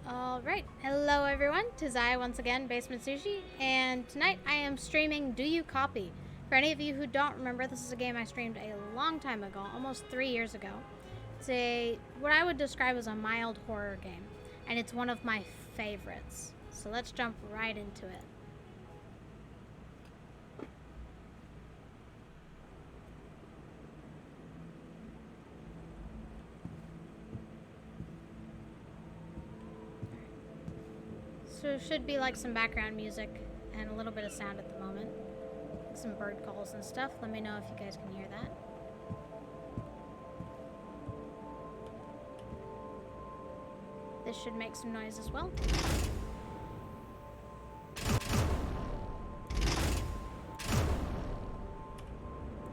Alright, hello everyone, 'tis I once again, BasementSushi, and tonight I am streaming Do You Copy? For any of you who don't remember, this is a game I streamed a long time ago, almost 3 years ago. It's what I would describe as a mild horror game, and it's one of my favorites. So let's jump right into it. So it should be like some background music and a little bit of sound at the moment. Some bird calls and stuff. Let me know if you guys can hear that. This should make some noise as well.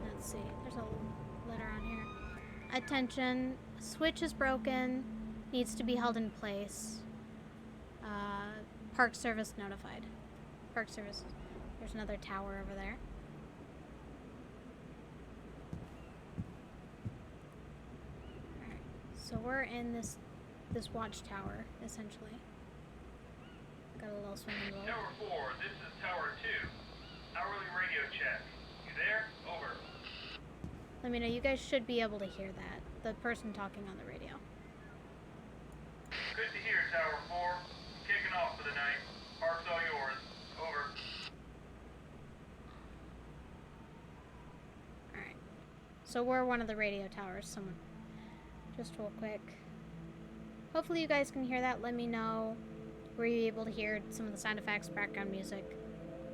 Let's see. There's a letter on here. Attention. Switch is broken. Needs to be held in place. Park Service notified. Park Service. There's another tower over there. Alright. So we're in this watchtower, essentially. Got a little swimming pool. Tower 4, this is Tower 2. Hourly radio check. You there? Over. Let me know. You guys should be able to hear that. The person talking on the radio. Good to hear, Tower 4. Kicking off for the night. Park's all yours. Over. Alright. So we're one of the radio towers. Someone. Just real quick. Hopefully you guys can hear that. Let me know. Were you able to hear some of the sound effects, background music,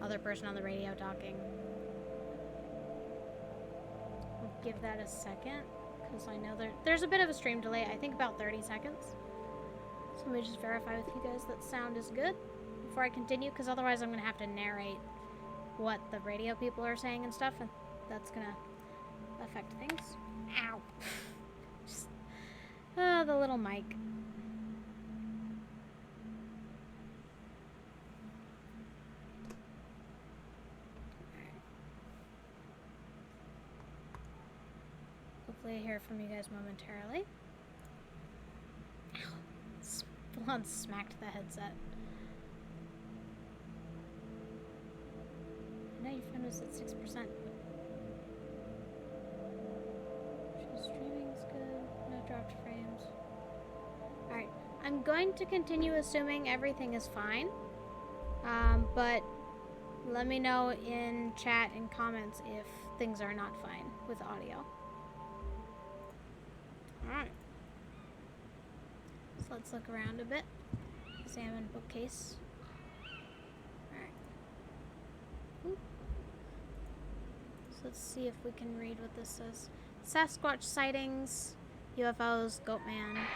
other person on the radio talking? We'll give that a second, because I know there's a bit of a stream delay. I think about 30 seconds. So let me just verify with you guys that sound is good before I continue, because otherwise I'm going to have to narrate what the radio people are saying and stuff, and that's going to affect things. Ow. Just, the little mic. Hopefully I hear from you guys momentarily. Ow. Full on smacked the headset. I know your phone was at 6%. Streaming's good. No dropped frames. Alright. I'm going to continue assuming everything is fine. But let me know in chat and comments if things are not fine with audio. Alright. So let's look around a bit. Examine bookcase. Alright. So let's see if we can read what this says. Sasquatch sightings, UFOs, Goatman.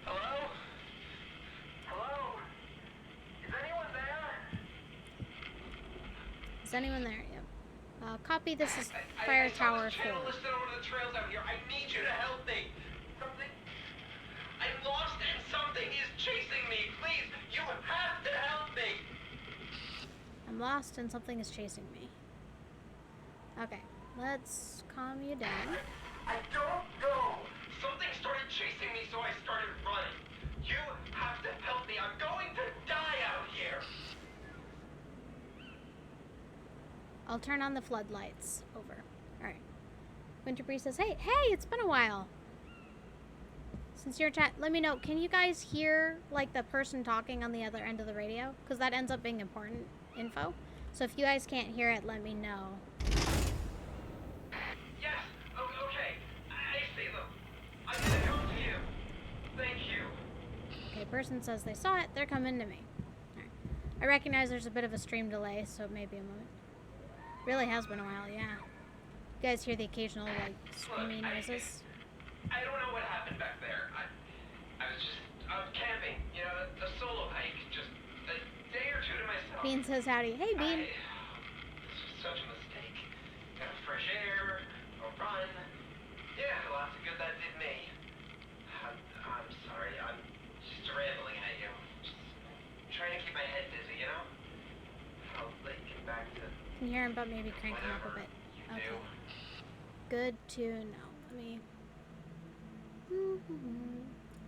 Hello? Hello? Is anyone there? Is anyone there? Yep. Copy, this is Fire Tower 4. I saw this channel listed over the trails out here. I need you to help me. I'm lost and something is chasing me. Please, you have to help me. I'm lost and something is chasing me. Okay, let's calm you down. I don't know. Something started chasing me, so I started running. You have to help me. I'm going to die out here. I'll turn on the floodlights. Over. Alright. Winterbree says, hey, it's been a while. Since you're chat, let me know, can you guys hear, like, the person talking on the other end of the radio? Because that ends up being important info. So if you guys can't hear it, let me know. Yes, okay. I see them. I'm gonna come to you. Thank you. Okay, person says they saw it, they're coming to me. Alright. I recognize there's a bit of a stream delay, so it may be a moment. Really has been a while, yeah. You guys hear the occasional, like, screaming noises? I don't know what happened back there. I was camping, you know, a solo hike, just a day or two to myself. Bean says howdy. Hey, Bean. This was such a mistake. Got fresh air, a run. Yeah, lots of good that did me. I'm sorry, I'm just rambling at you. Just trying to keep my head busy, you know? I'll let you get back to... Can you hear him, but maybe crank him up a bit. Okay. Good to know. Let me...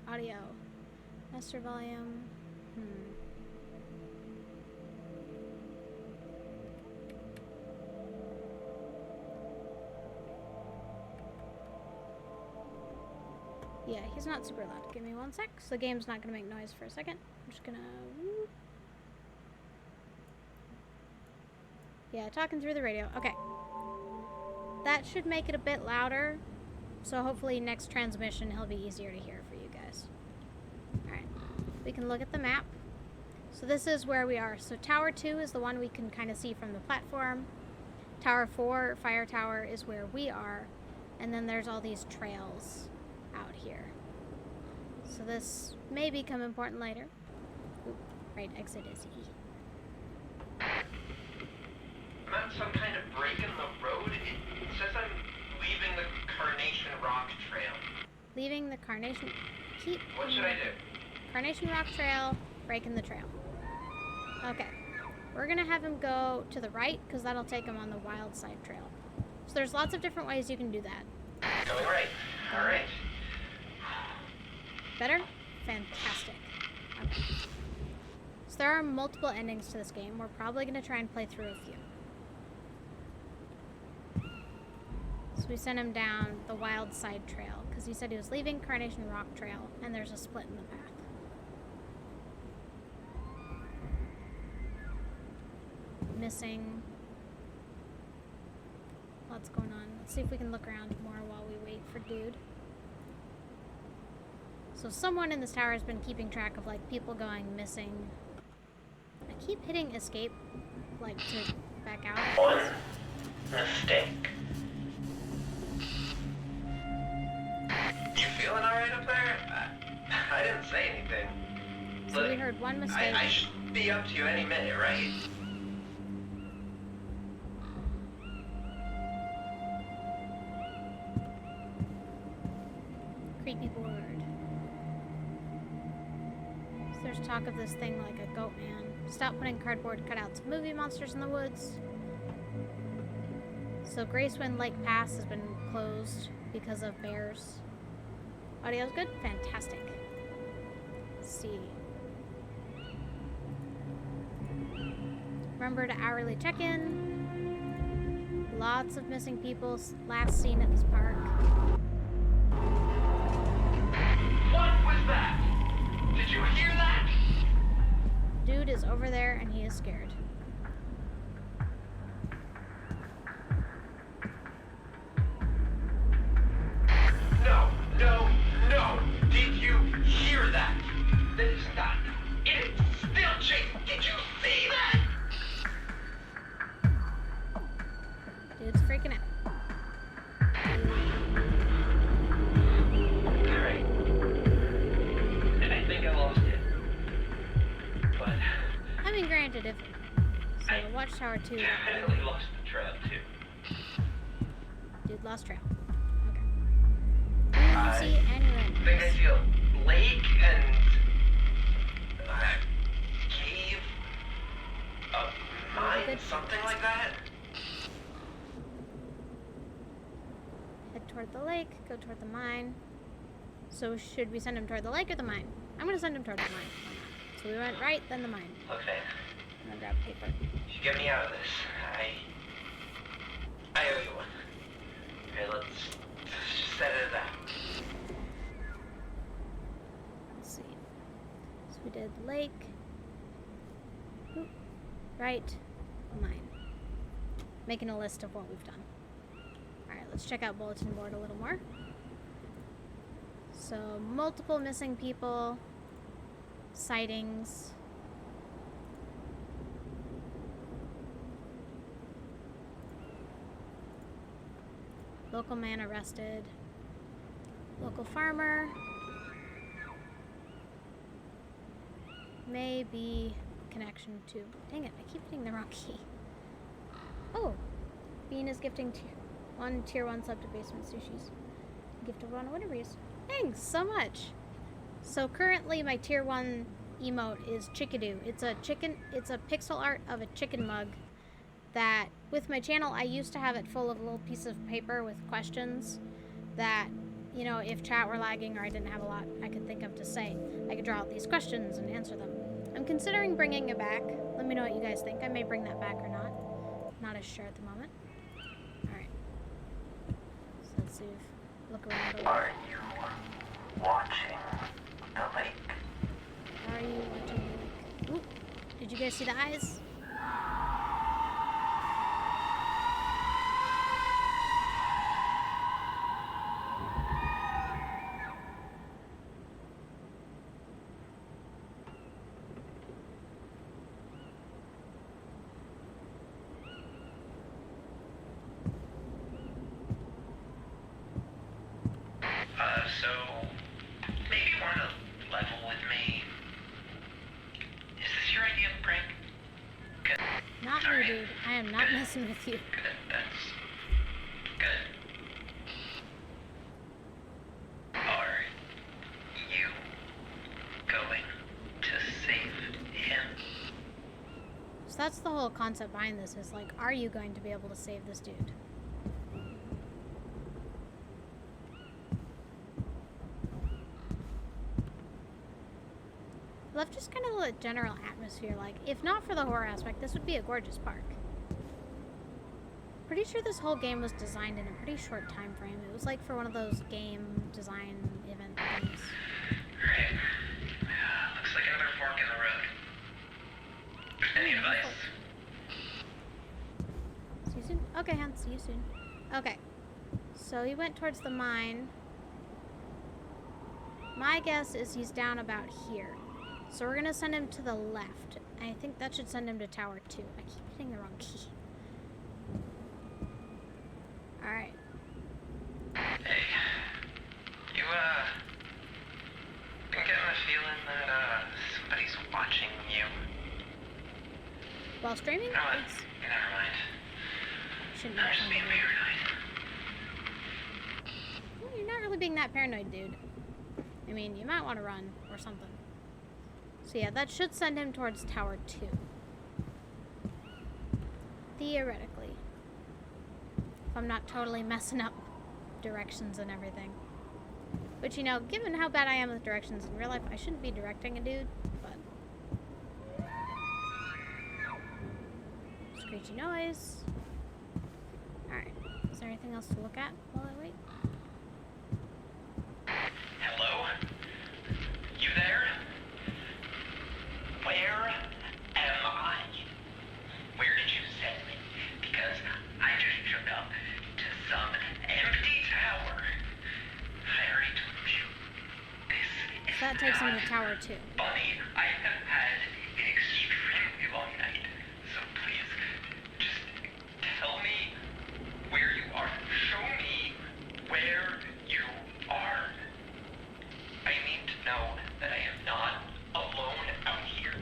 Audio. Master volume. Yeah, he's not super loud. Give me 1 sec. So the game's not gonna make noise for a second. I'm just gonna... Yeah, talking through the radio. Okay. That should make it a bit louder. So hopefully next transmission he'll be easier to hear for you guys. Alright. We can look at the map. So this is where we are. So Tower 2 is the one we can kind of see from the platform. Tower 4, Fire Tower, is where we are. And then there's all these trails out here. So this may become important later. Oop, right, exit is E. I'm at some kind of break in the road. It says I'm leaving the Carnation Rock Trail. Leaving the Carnation... What should I do? Carnation Rock Trail, breaking the trail. Okay. We're gonna have him go to the right, because that'll take him on the Wild Side Trail. So there's lots of different ways you can do that. Going right. Alright. Better? Fantastic. Okay. So there are multiple endings to this game. We're probably going to try and play through a few. So we sent him down the Wild Side Trail because he said he was leaving Carnation Rock Trail and there's a split in the path. Missing. Lots going on. Let's see if we can look around more while we wait for dude. So someone in this tower has been keeping track of, like, people going missing. I keep hitting escape, like, to back out. One mistake. You feeling alright up there? I didn't say anything. So we heard one mistake. I should be up to you any minute, right? Creepy board. So there's talk of this thing like a goat man. Stop putting cardboard cutouts of movie monsters in the woods. So Graceful Lake Pass has been closed because of bears. Audio's good? Fantastic. Let's see. Remember to hourly check-in. Lots of missing people last seen at this park. What was that? Did you hear that? Dude is over there and he is scared. No, no, no. Did you hear that? That is not. It is still chasing. Did you see that? Dude's freaking out. Alright. I think I lost it. But I mean, granted, if... So, Watchtower 2... definitely lost the trail, too. Dude lost trail. Okay. I don't see anyone. I think I see a lake and a cave, a mine, Good. something like that. Head toward the lake, go toward the mine. So should we send him toward the lake or the mine? I'm gonna send him toward the mine. Why not? So we went right, then the mine. Okay, I'm gonna grab paper. you get me out of this. I owe you one. Okay, let's just set it at that. Let's see. So we did the lake. Oop. Right, mine. Making a list of what we've done. Alright, let's check out bulletin board a little more. So, multiple missing people, sightings. Local man arrested. Local farmer. Maybe connection to... Dang it, I keep hitting the wrong key. Oh, Bean is gifting tier 1 sub to BasementSushi's. Gift of one, whatever it is. Thanks so much. So currently my tier 1 emote is Chickadoo. It's a pixel art of a chicken mug that with my channel I used to have it full of little pieces of paper with questions that you know, if chat were lagging or I didn't have a lot I could think of to say, I could draw out these questions and answer them. I'm considering bringing it back. Let me know what you guys think. I may bring that back or not. Not as sure at the moment. Alright. So let's see if... Look around the lake. Are you watching the lake? Are you watching the lake? Ooh. Did you guys see the eyes? So, maybe you want to level with me. Is this your idea of a prank? Good. Not me, Alright. dude. I am not messing with you. Good, that's good. Are you going to save him? So that's the whole concept behind this, is like, are you going to be able to save this dude? Love just kind of the general atmosphere. Like, if not for the horror aspect, this would be a gorgeous park. Pretty sure this whole game was designed in a pretty short time frame. It was like for one of those game design event things. Alright. Looks like another fork in the road. Any advice? See you soon? Okay, Hans, see you soon. Okay. So he went towards the mine. My guess is he's down about here. So we're gonna send him to the left. I think that should send him to Tower 2. I keep hitting the wrong key. Alright. Hey. You, been getting the feeling that, somebody's watching you? While streaming? You know what? It's, Never mind. shouldn't I'm be just being somebody. paranoid. Well, you're not really being that paranoid, dude. I mean, you might want to run or something. So yeah, that should send him towards Tower 2. Theoretically. If I'm not totally messing up directions and everything. But you know, given how bad I am with directions in real life, I shouldn't be directing a dude, but... Screechy noise. Alright. Is there anything else to look at while I wait? Hello? You there? Where am I? Where did you send me? Because I just shook up to some empty tower. I already told you. This is That takes him not to Tower 2. funny. I have had an extremely long night. So please, just tell me where you are. Show me where you are. I need to know that I am not alone out here.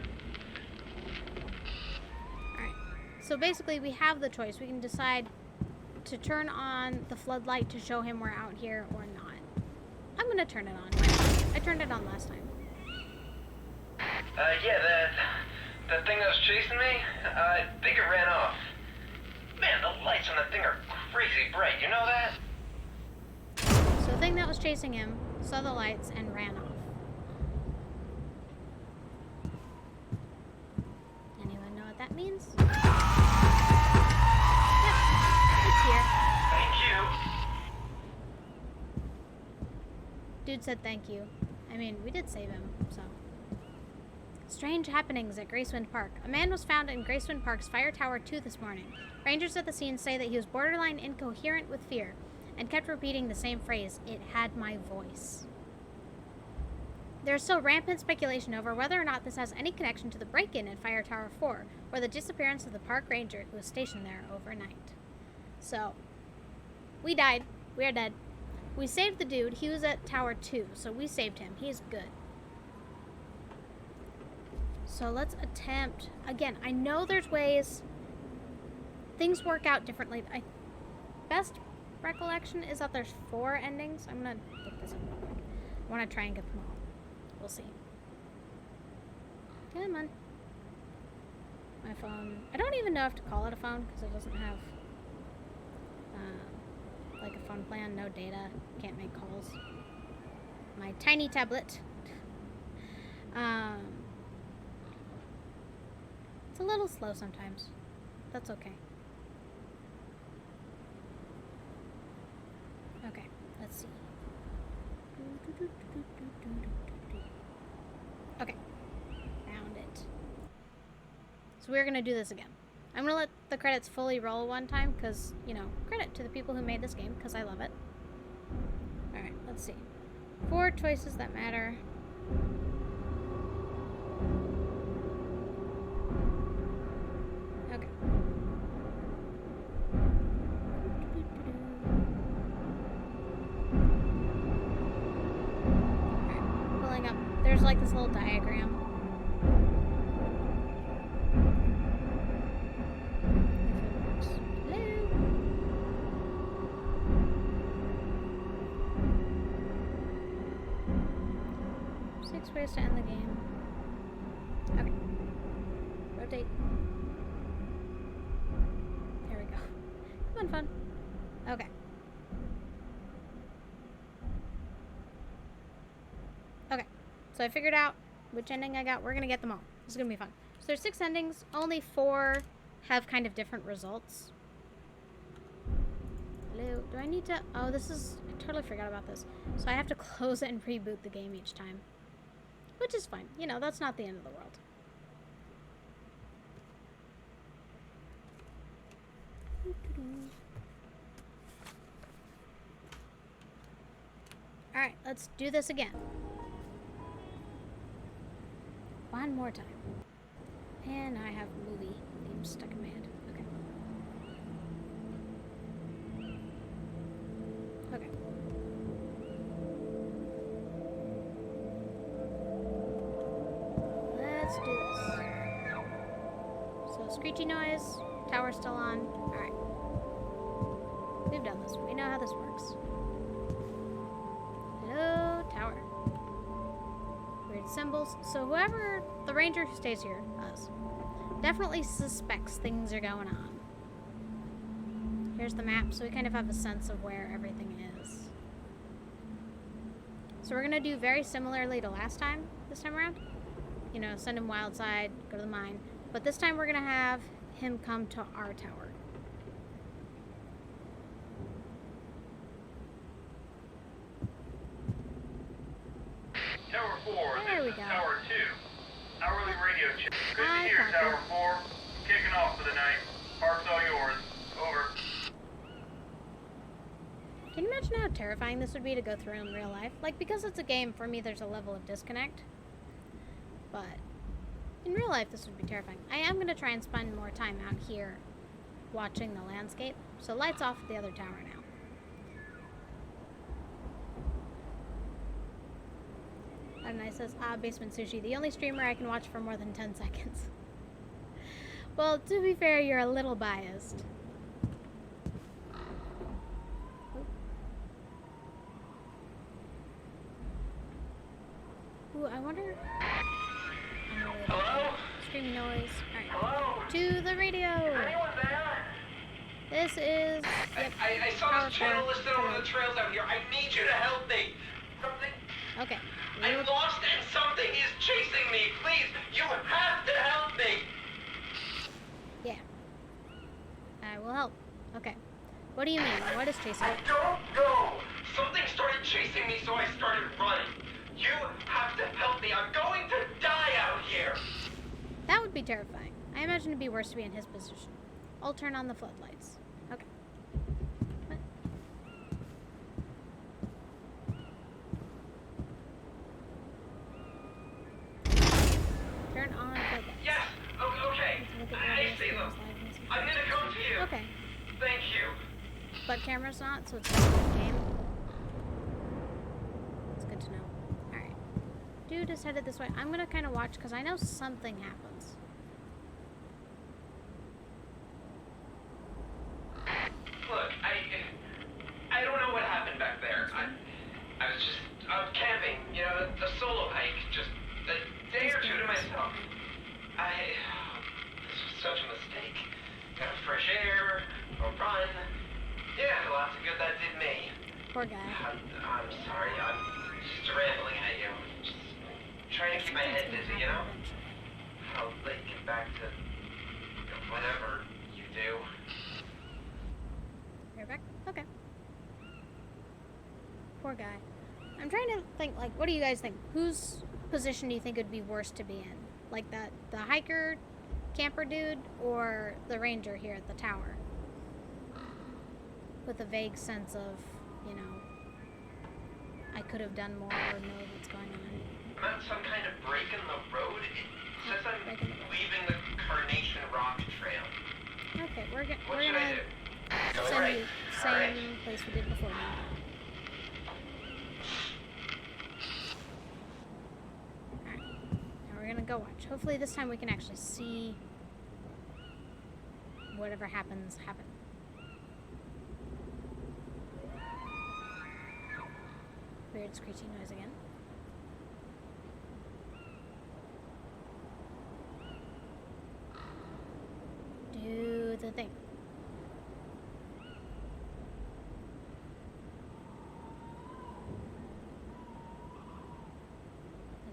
Alright. So basically, we have the choice. We can decide to turn on the floodlight to show him we're out here or not. I'm gonna turn it on. I turned it on last time. Yeah, that thing that was chasing me, I think it ran off. Man, the lights on that thing are crazy bright, you know that? So the thing that was chasing him saw the lights and ran off. Anyone know what that means? Yep, it's here. Thank you. Dude said thank you. I mean, we did save him, so. Strange happenings at Gracewind Park. A man was found in Gracewind Park's Fire Tower 2 this morning. Rangers at the scene say that he was borderline incoherent with fear and kept repeating the same phrase, "It had my voice." There is still rampant speculation over whether or not this has any connection to the break-in at Fire Tower 4 or the disappearance of the park ranger who was stationed there overnight. So, we died. We are dead. We saved the dude. He was at Tower 2, so we saved him. He's good. So let's attempt... Again, I know there's ways... Things work out differently. Best recollection is that there's 4 endings. I'm going to look this up real quick. I want to try and get them all. We'll see. Come on. My phone... I don't even know if to call it a phone because it doesn't have... like a phone plan, no data, can't make calls. My tiny tablet. It's a little slow sometimes. That's okay. Okay, let's see. Okay, found it. So we're gonna do this again. I'm gonna let the credits fully roll one time because, you know, credit to the people who made this game because I love it. Alright, let's see. 4 choices that matter. Okay. Alright, pulling up. There's like this little diagram. Ways to end the game. Okay. Rotate. There we go. Come on, fun. Okay. Okay. So I figured out which ending I got. We're gonna get them all. This is gonna be fun. So there's 6 endings. Only 4 have kind of different results. Hello. Do I need to... Oh, this is... I totally forgot about this. So I have to close it and reboot the game each time. Which is fine. You know, that's not the end of the world. Alright, let's do this again. One more time. And I have movie themes stuck in my head. Okay. Okay. Let's do this. So, screechy noise, tower's still on. Alright. We've done this. We know how this works. Hello, tower. Weird symbols. So, whoever, the ranger who stays here, us, definitely suspects things are going on. Here's the map, so we kind of have a sense of where everything is. So, we're going to do very similarly to last time, this time around. You know, send him wild side, go to the mine. But this time we're going to have him come to our tower. Tower 4, There we this go. is Tower 2. Hourly radio check. Good Hi, to hear, copy. Tower 4. Kicking off for the night. Park's all yours. Over. Can you imagine how terrifying this would be to go through in real life? Like, because it's a game, for me there's a level of disconnect. But in real life this would be terrifying. I am going to try and spend more time out here watching the landscape. So lights off at the other tower now. And I says, BasementSushi, the only streamer I can watch for more than 10 seconds. Well, to be fair, you're a little biased. Ooh, I wonder... Hello? Screaming noise. Alright. Hello? To the radio! Anyone there? This is... Yep, I saw Tower this channel 4. listed over the trails out here. I need you to help me. Something... Okay. I'm lost and something is chasing me. Please, you have to help me. Yeah. I will help. Okay. What do you mean? What is chasing I you? don't know. Something started chasing me, so I started running. You have to help me. I'm going to die out here. That would be terrifying. I imagine it'd be worse to be in his position. I'll turn on the floodlights. Okay. What? Turn on floodlights. Yes. Okay. Look at I radio see them. screens, live music. I'm gonna come to you. Okay. Thank you. But camera's not, so it's not a good game. It's good to know. Alright. Dude is headed this way. I'm gonna kind of watch because I know something happens. Look, I don't know what happened back there. I was just out camping, you know, a solo hike, just a day or two to myself. This was such a mistake. Got fresh air, a run. Yeah, lots of good that did Poor guy. I'm sorry. I'm just rambling at you. Just trying to keep my head busy, you know? I'll let you get back to whatever you do. You're back? Okay. Poor guy. I'm trying to think, like, what do you guys think? Whose position do you think would be worse to be in? Like the hiker, camper dude, or the ranger here at the tower? With a vague sense of, you know, I could have done more or know what's going on. I'm at some kind of break in the road. It says I'm break in the road. leaving the Carnation Rock Trail. Okay, we're What should I gonna do? Go send right. you All right. same place we did before. Now. Alright. Now we're gonna go watch. Hopefully this time we can actually see whatever happens happen. Weird screeching noise again. Do the thing.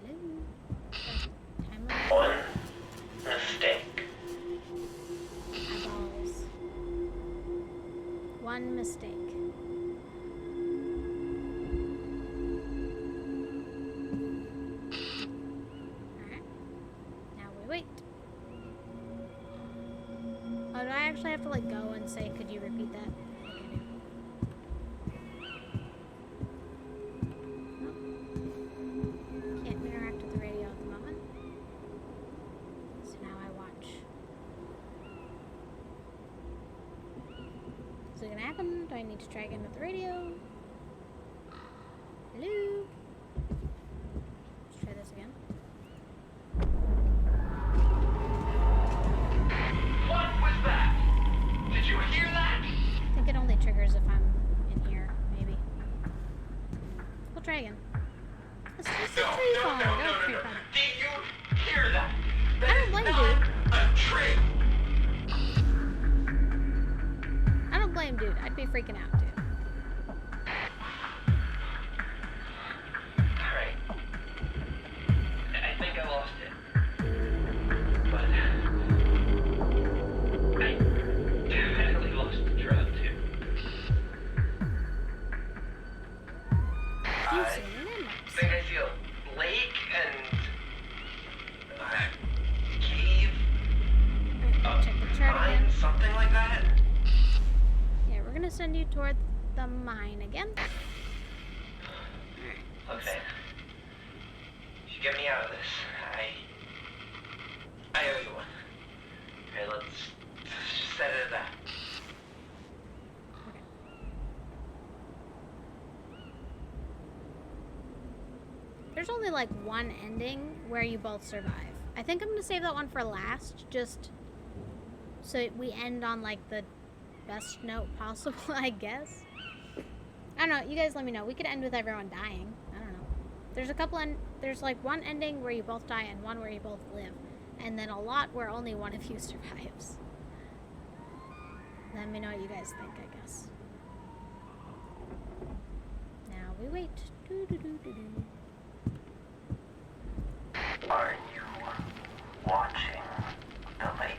Hello. Timer. One mistake. Eyeballs. One mistake. Alright. Now we wait. Oh, do I actually have to like go and say, could you repeat that? Okay, I do. Nope. Can't interact with the radio at the moment. So now I watch. Is it gonna happen? Do I need to try again with the radio? Hello? Let's try this again. What was that? Did you hear that? I think it only triggers if I'm in here, maybe. We'll try again. It's just a tree falling. Don't tree fall. Did you hear that? I don't blame Not dude. a tree. I don't blame dude. I'd be freaking out, dude. Alright. I think I lost it. But I definitely lost the drug too. You've I seen an index. think I see a lake and a cave, Alright, check the chart mine, again. something like that. Yeah, we're gonna send you toward the mine again. Alright. Okay. You should get me out of this. I owe you one. Okay, let's just set it at that. Okay. There's only like one ending where you both survive. I think I'm gonna save that one for last, just so we end on like the best note possible, I guess. I don't know, you guys let me know. We could end with everyone dying. I don't know. There's a couple there's like one ending where you both die and one where you both live. And then a lot where only one of you survives. Let me know what you guys think, I guess. Now we wait. Doo-doo-doo-doo-doo. Are you watching the lake?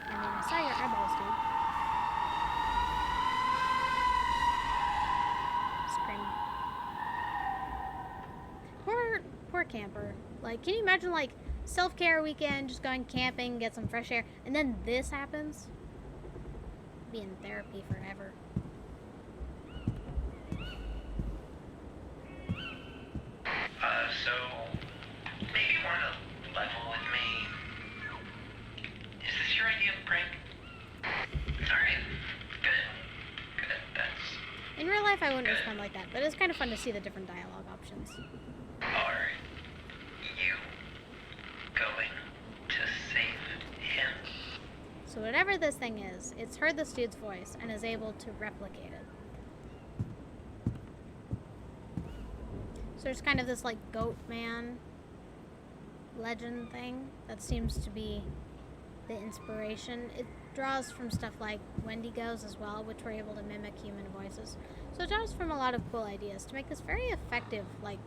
I mean, I saw your eyeballs, dude. Scream. Poor camper. Like, can you imagine, like, self-care weekend, just going camping, get some fresh air, and then this happens? Be in therapy forever. So maybe you want to level with me. Is this your idea of a prank? Alright. Good. That's In real life, I wouldn't respond like that, but it's kind of fun to see the different dialogue options. are you going to save him? So whatever this thing is, it's heard this dude's voice and is able to replicate it. So there's kind of this like goat man legend thing that seems to be the inspiration. draws from stuff like Wendigos as well, which were able to mimic human voices. So it draws from a lot of cool ideas to make this very effective, like,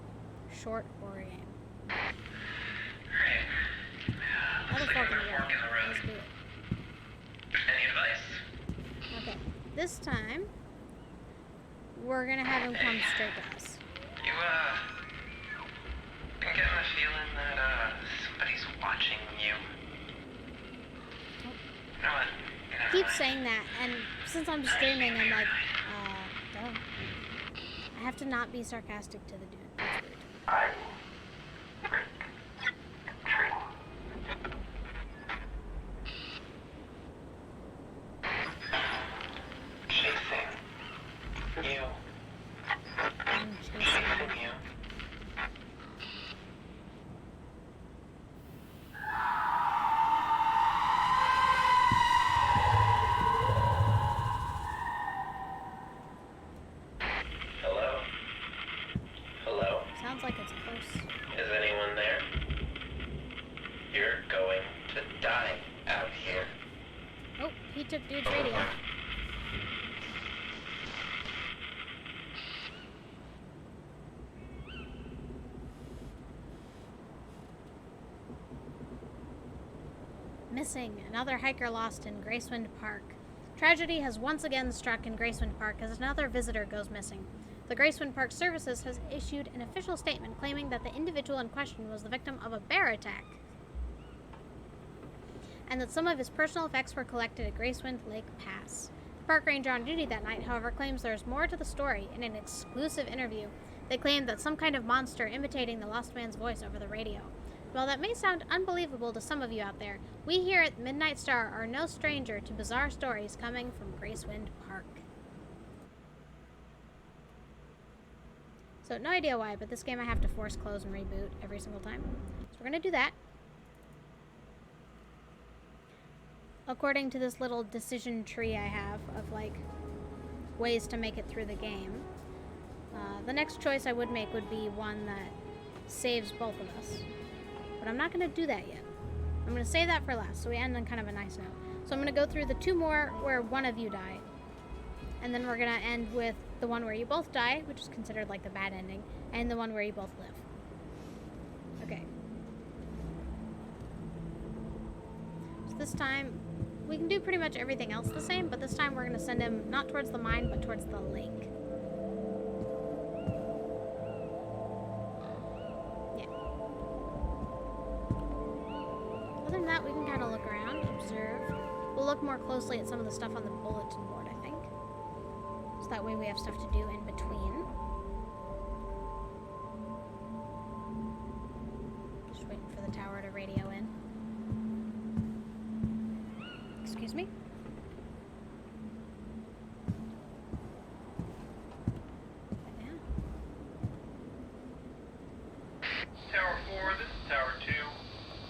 short horror game. Alright. Another Looks like fork in another the fork in the road. Let's road. do it. Any advice? Okay. This time, we're gonna have him come straight to us. You, been getting the feeling that, somebody's watching you. You know what? Keep saying that, and since I'm streaming, I'm like, don't. I have to not be sarcastic to the dude. That's weird. I trick treat. Chasing you. I'm chasing Chasing you. Hello? Hello? Sounds like it's close. Is anyone there? You're going to die out here. Oh, he took dude's radio. Missing. Another hiker lost in Gracewind Park. Tragedy has once again struck in Gracewind Park as another visitor goes missing. The Gracewind Park Services has issued an official statement claiming that the individual in question was the victim of a bear attack, and that some of his personal effects were collected at Gracewind Lake Pass. The park ranger on duty that night, however, claims there is more to the story. In an exclusive interview, they claim that some kind of monster imitating the lost man's voice over the radio. While that may sound unbelievable to some of you out there, we here at Midnight Star are no stranger to bizarre stories coming from Gracewind Park. So, no idea why, but this game I have to force close and reboot every single time. So we're going to do that. According to this little decision tree I have of, like, ways to make it through the game, the next choice I would make would be one that saves both of us. But I'm not going to do that yet. I'm going to save that for last, so we end on kind of a nice note. So I'm going to go through the two more where one of you die. And then we're going to end with the one where you both die, which is considered like the bad ending, and the one where you both live. Okay. So this time, we can do pretty much everything else the same, but this time we're going to send him not towards the mine, but towards the lake. Other than that, we can kind of look around, observe. We'll look more closely at some of the stuff on the bulletin board, I think. So that way we have stuff to do in between. Just waiting for the tower to radio in. Excuse me? Yeah. Tower 4, this is Tower 2.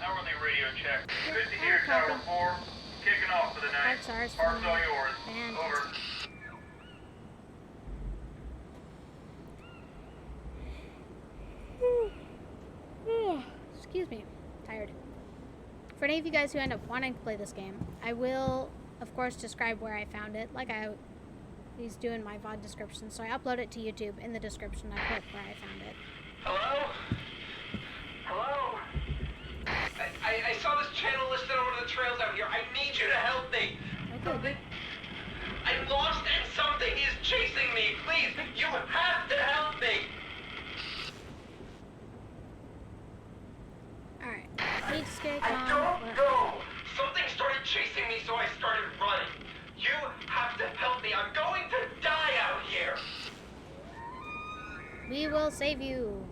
Hourly radio check. Yeah, Good to hear, copy. Tower 4. Kicking off for the night. Parts ours for the Park's all night. yours. Fantastic. Excuse me. Tired. For any of you guys who end up wanting to play this game, I will, of course, describe where I found it, like I always do in my VOD description. So I upload it to YouTube. In the description, I put where I found it. Hello? Hello? I saw this channel listed on one of the trails out here. I need you to help me. Okay. I'm lost and something is chasing me. Please, you have to help me. Alright. Please stay I calm. don't know. Something started chasing me, so I started running. You have to help me. I'm going to die out here. We will save you.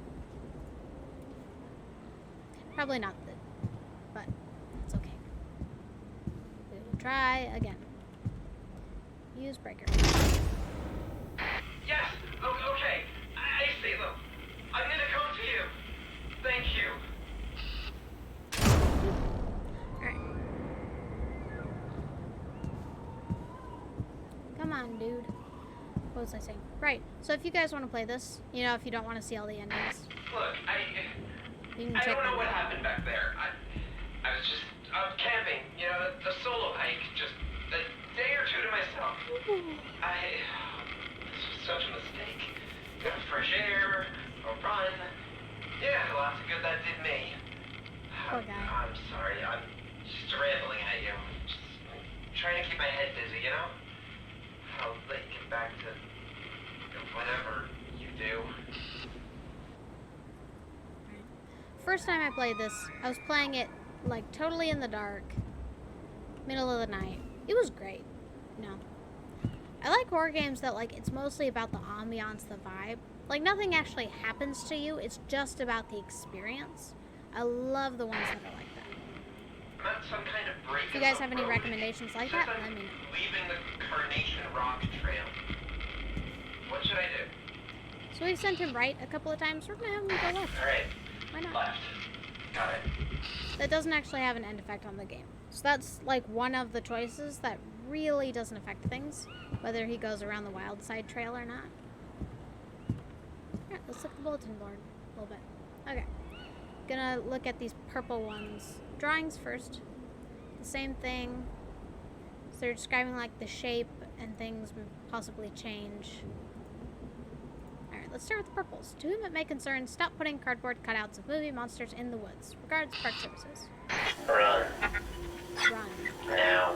Probably not, but it's okay. We will try again. Use breaker. Yes. Okay. I see them. I'm gonna come to you. Thank you. Alright. Come on, dude. What was I saying? Right. So if you guys want to play this, you know, if you don't want to see all the endings, Look, you can I check don't know them what out. happened back there. I was just camping, you know, a solo hike, just This was such a mistake. Fresh air, a run. Yeah, lots of good that did me. Poor guy. I'm sorry, I'm just rambling at you. Just trying to keep my head busy, you know? I'll let you get back to whatever you do. First time I played this, I was playing it like totally in the dark, middle of the night. It was great. No. I like horror games that like it's mostly about the ambiance, the vibe. Like nothing actually happens to you, it's just about the experience. I love the ones that are like that. I'm at some kind of break. If you guys have any recommendations like that, let me know. Leaving the Carnation Rock Trail. What should I do? So we've sent him right a couple of times. We're gonna have him go left. Alright. Why not? Left. Got it. That doesn't actually have an end effect on the game. So that's like one of the choices that really doesn't affect things, whether he goes around the wild side trail or not. Alright, let's look at the bulletin board a little bit. Okay. Gonna look at these purple ones. Drawings first. The same thing. So they're describing like the shape and things would possibly change. Alright, let's start with the purples. To whom it may concern, stop putting cardboard cutouts of movie monsters in the woods. Regards, Park Services. Run. Run. Now.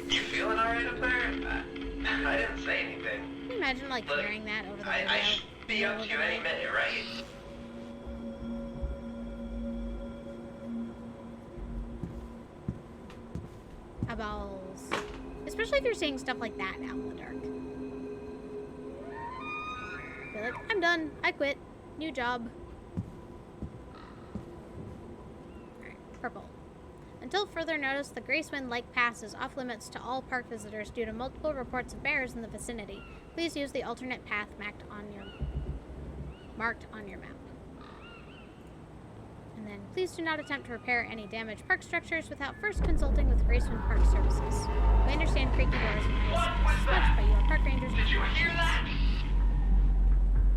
You feeling alright up there? I didn't say anything. Can you imagine like Look, hearing that over the I radio? should be up to you any minute, right? Eyeballs. Especially if you're seeing stuff like that out in the dark. Be like, I'm done. I quit. New job. Alright, purple. Until further notice, the Graceful Lake Pass is off limits to all park visitors due to multiple reports of bears in the vicinity. Please use the alternate path marked on your map. And then, please do not attempt to repair any damaged park structures without first consulting with Graceful Park Services. We understand creaky doors and noise much, but you are park rangers. Did you hear that?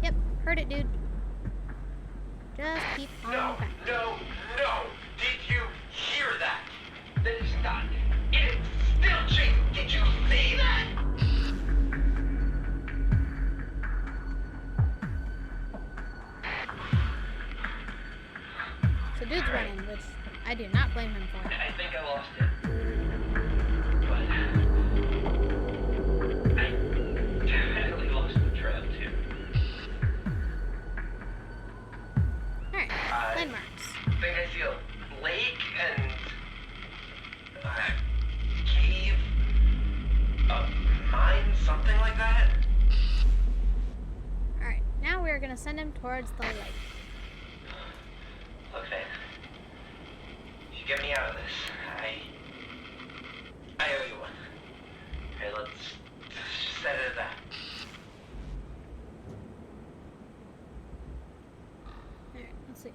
Yep, heard it, dude. Just keep on No, back. no, no! Did you hear that? That is not. It's still chasing. Did you see that? So dude's running, which I do not blame him for. I think I lost it. But I definitely lost the trail too. Alright, landmarks. I think I see a lake and a cave, a mine, something like that. Alright, now we're gonna send him towards the lake. Look, man. You should get me out of this. I owe you one. Okay, let's just set it at that. Alright, let's see.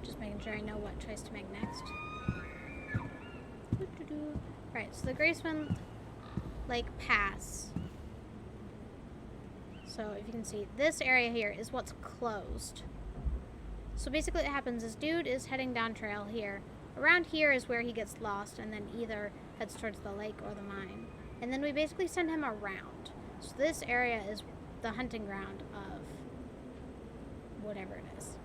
Just making sure I know what choice to make next. Right, so the Graceful Lake Pass. So if you can see, this area here is what's closed. So basically what happens is dude is heading down trail here. Around here is where he gets lost and then either heads towards the lake or the mine. And then we basically send him around. So this area is the hunting ground of whatever it is.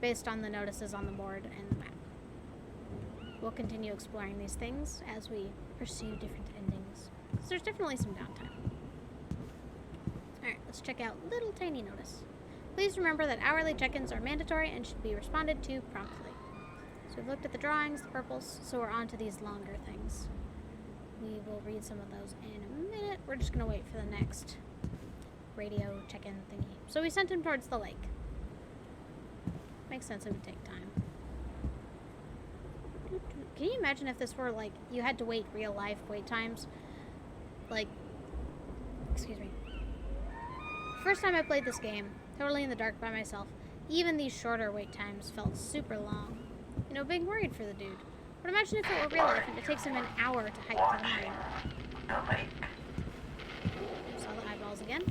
Based on the notices on the board and the map. We'll continue exploring these things as we pursue different endings. Because there's definitely some downtime. Alright, let's check out little tiny notice. Please remember that hourly check-ins are mandatory and should be responded to promptly. So we've looked at the drawings, the purples, so we're on to these longer things. We will read some of those in a minute. We're just going to wait for the next radio check-in thingy. So we sent him towards the lake. Makes sense, it would take time. Can you imagine if this were like, you had to wait real life wait times? Like, excuse me. First time I played this game, totally in the dark by myself, even these shorter wait times felt super long. You know, being worried for the dude. But imagine if it were real life and it takes him an hour to hike to the mine. The lake. Saw the eyeballs again.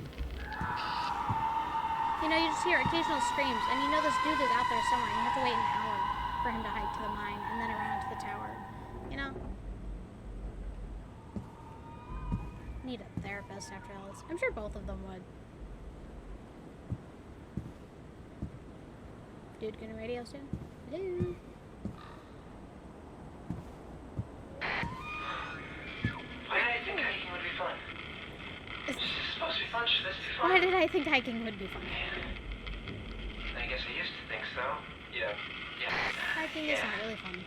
You know, you just hear occasional screams, and you know this dude is out there somewhere. You have to wait an hour for him to hike to the mine and then around to the tower. You know? Need a therapist after all this. I'm sure both of them would. Dude gonna radio soon? Hello? Why did I think hiking would be fun? It's supposed to be fun. Should this be fun? Why did I think hiking would be fun? I guess I used to think so. Yeah. Hiking is not really fun.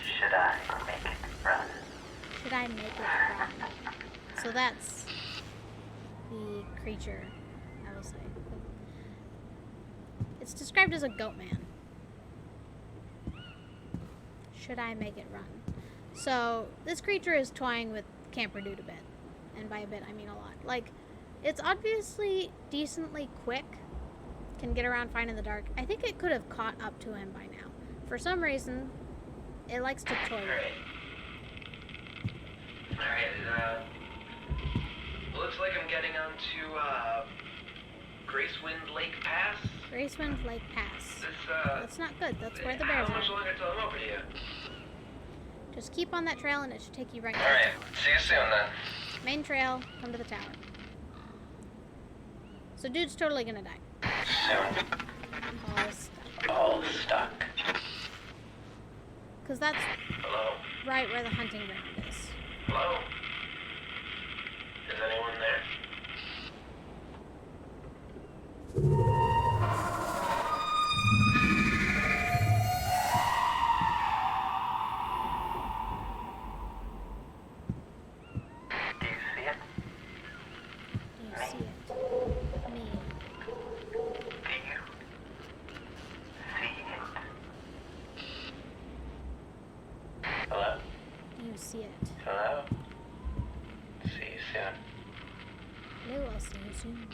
Should I make it run? Should I make it run? So that's the creature, I will say. It's described as a goat man. Should I make it run? So this creature is toying with Camper Dude a bit. And by a bit, I mean a lot. Like, it's obviously decently quick. Can get around fine in the dark. I think it could have caught up to him by now. For some reason, it likes to toy with him. Alright, looks like I'm getting onto, Gracewind Lake Pass. Gracewind Lake Pass. This, That's not good. That's where the bears how much are. longer till I'm over here? Just keep on that trail and it should take you right to the Alright, tower. see you soon then. Main trail, come to the tower. So dude's totally gonna die. Soon. All stuck. All stuck. Because that's Hello? right where the hunting ground is. Hello? Is anyone there? Do you see it? You see it. Me. Do you see it? Hello? You see it. Hello? See you soon. Hello, I'll see you soon.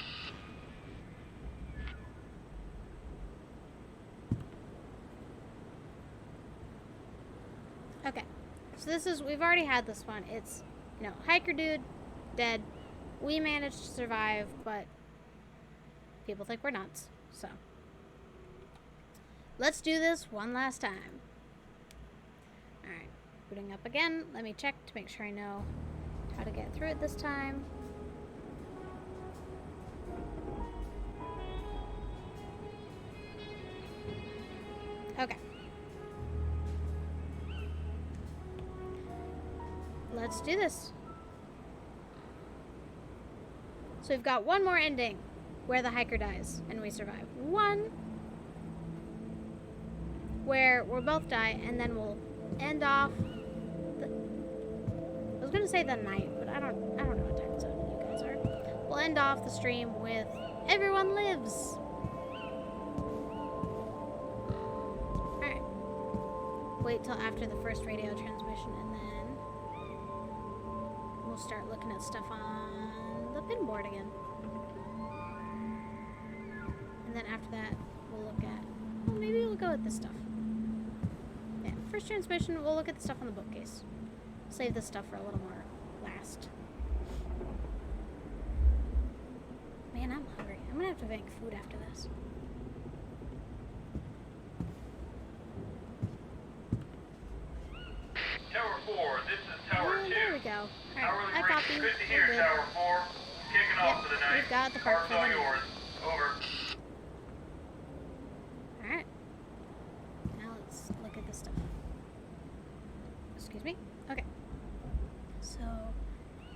Okay. So this is, we've already had this one. It's, you know, hiker dude, dead. We managed to survive, but people think we're nuts. So let's do this one last time. Alright, booting up again. Let me check to make sure I know how to get through it this time. Okay. Let's do this. So we've got one more ending where the hiker dies and we survive. One where we'll both die and then we'll end off the, I was gonna say the night, but I don't know what time zone you guys are. We'll end off the stream with Everyone Lives. Alright. Wait till after the first radio transmission and then we'll start looking at stuff on the pinboard again. And then after that, we'll look at, well, maybe we'll go with this stuff. Yeah, first transmission, we'll look at the stuff on the bookcase. Save this stuff for a little more last. Man, I'm hungry. I'm gonna have to make food after this. Tower 4, this is Tower 2. There we go. Tower Alright, I the copy. Good to We're hear, good. Tower 4. Kicking off for the night. We've got the part Park's for all the night. yours. Over. Alright. Now let's look at this stuff. Excuse me? Okay. So,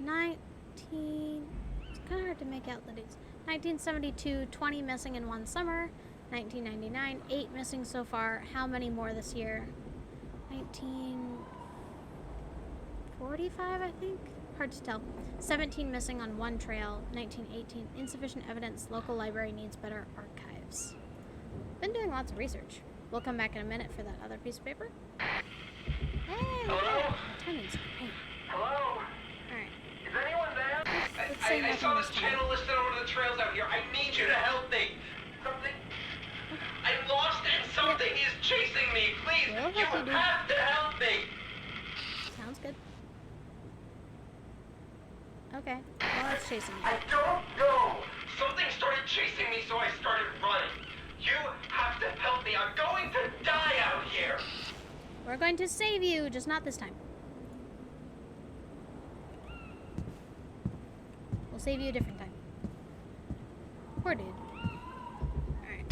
19... It's kind of hard to make out the dates. 1972, 20 missing in one summer. 1999, 8 missing so far. How many more this year? 1945, I think? Hard to tell. 17 missing on one trail. 1918, insufficient evidence. Local library needs better archives. Been doing lots of research. We'll come back in a minute for that other piece of paper. Hey! Hello? Timing's great. Hello? Alright. Is anyone there? Let's say I nothing saw this this time. channel listed on one of the trails out here. I need you to help me. Something. I'm lost and something is chasing me. Please, We'll you help you, dude. have to help me. Sounds good. Okay. Well, it's chasing me. I don't know. Something started chasing me, so I started running. You have to help me. I'm going to die out here. We're going to save you, just not this time. We'll save you a different time. Poor dude. Alright.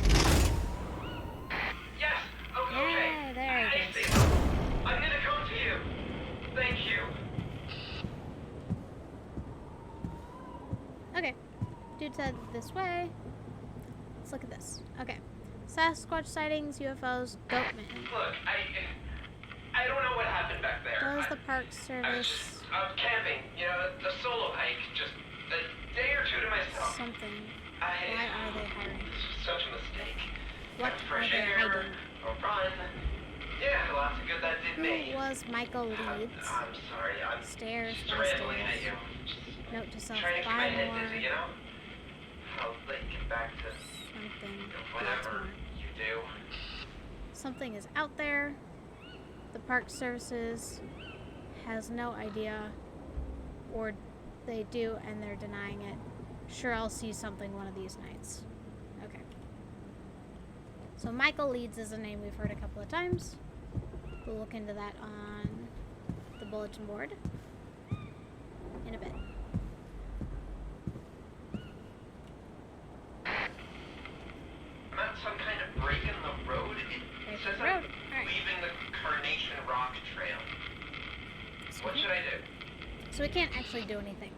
Yes. Oh, Yeah, okay. there he I goes. see. I'm gonna come to you. Thank you. Okay. Dude said this way. Let's look at this. Okay. Sasquatch sightings, UFOs, goat man. Look, I don't know what happened back there. Does the park I was service just camping, you know, a solo hike, just a day or two to myself. something? Why Why are they hiring? This was such a mistake. What Got are fresh they air, hiding? a run. Yeah, lots of good that did me. Who was Michael Leeds? I'm sorry, I'm Stairs, just by rambling at stairs. you. Just Note to self, trying to keep buy my head more. busy, you know? I'll let you get back to Something. Lots whatever more. you do. Something is out there. The park services has no idea, or they do and they're denying it. Sure, I'll see something one of these nights. Okay. So Michael Leeds is a name we've heard a couple of times. We'll look into that on the bulletin board in a bit. I'm at some kind of break in the road. It Break says in the I'm road. Alright. leaving the Carnation Rock Trail. So What we should I do? So we can't actually do anything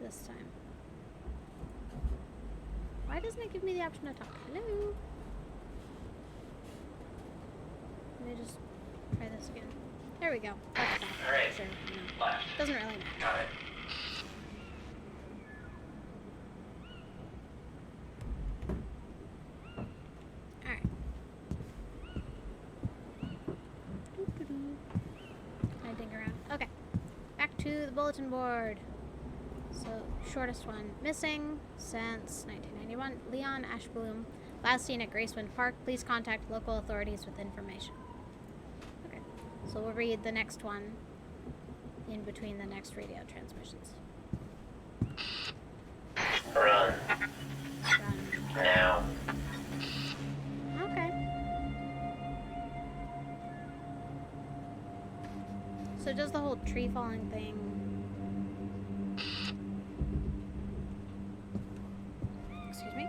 this time. Why doesn't it give me the option to talk? Hello? Let me just try this again. There we go. That's fine. Alright. Sure. No. Left. Doesn't really matter. Got it. Alright. Doo-doo-doo. Can I dig around? Okay. Back to the bulletin board. So, shortest one. Missing since 1991. Leon Ashbloom. Last seen at Gracewind Park. Please contact local authorities with information. Okay. So we'll read the next one in between the next radio transmissions. Run. Done. Now. Okay. So does the whole tree falling thing. Excuse me?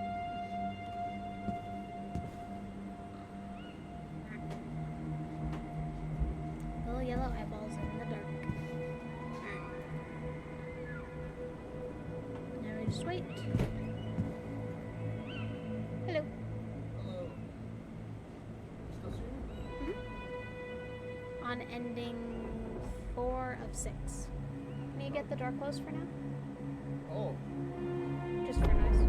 Little yellow eyeballs in the dark. Alright. Now we just wait. Hello. Hello. Still streaming? On ending 4 of 6. Can you get the door closed for now? Oh, Just for noise.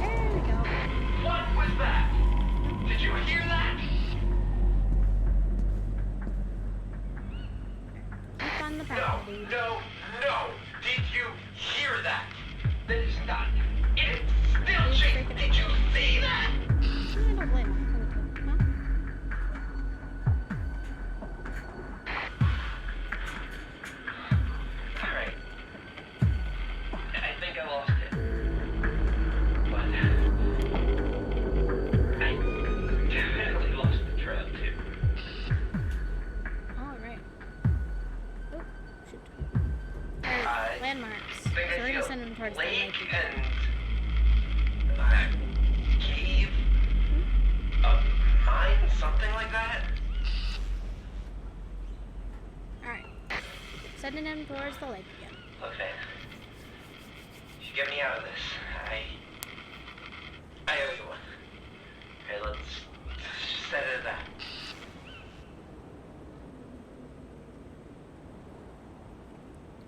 There we go. What was that? Did you hear that? Keep on the No, path, dude. no, no. Did you hear that? That is not. It is still He's chasing. freaking Did you see that? I don't blame him. Huh? Alright. I think I lost it. But I definitely lost the trail too. Alright. Oh, shoot. There's landmarks. So Think we're I gonna see send a them towards the lake lake. and cave, a mine, something like that. Alright. Sending him towards the lake again. Look, man. You get me out of this. I owe you one. Okay, let's just set it at that.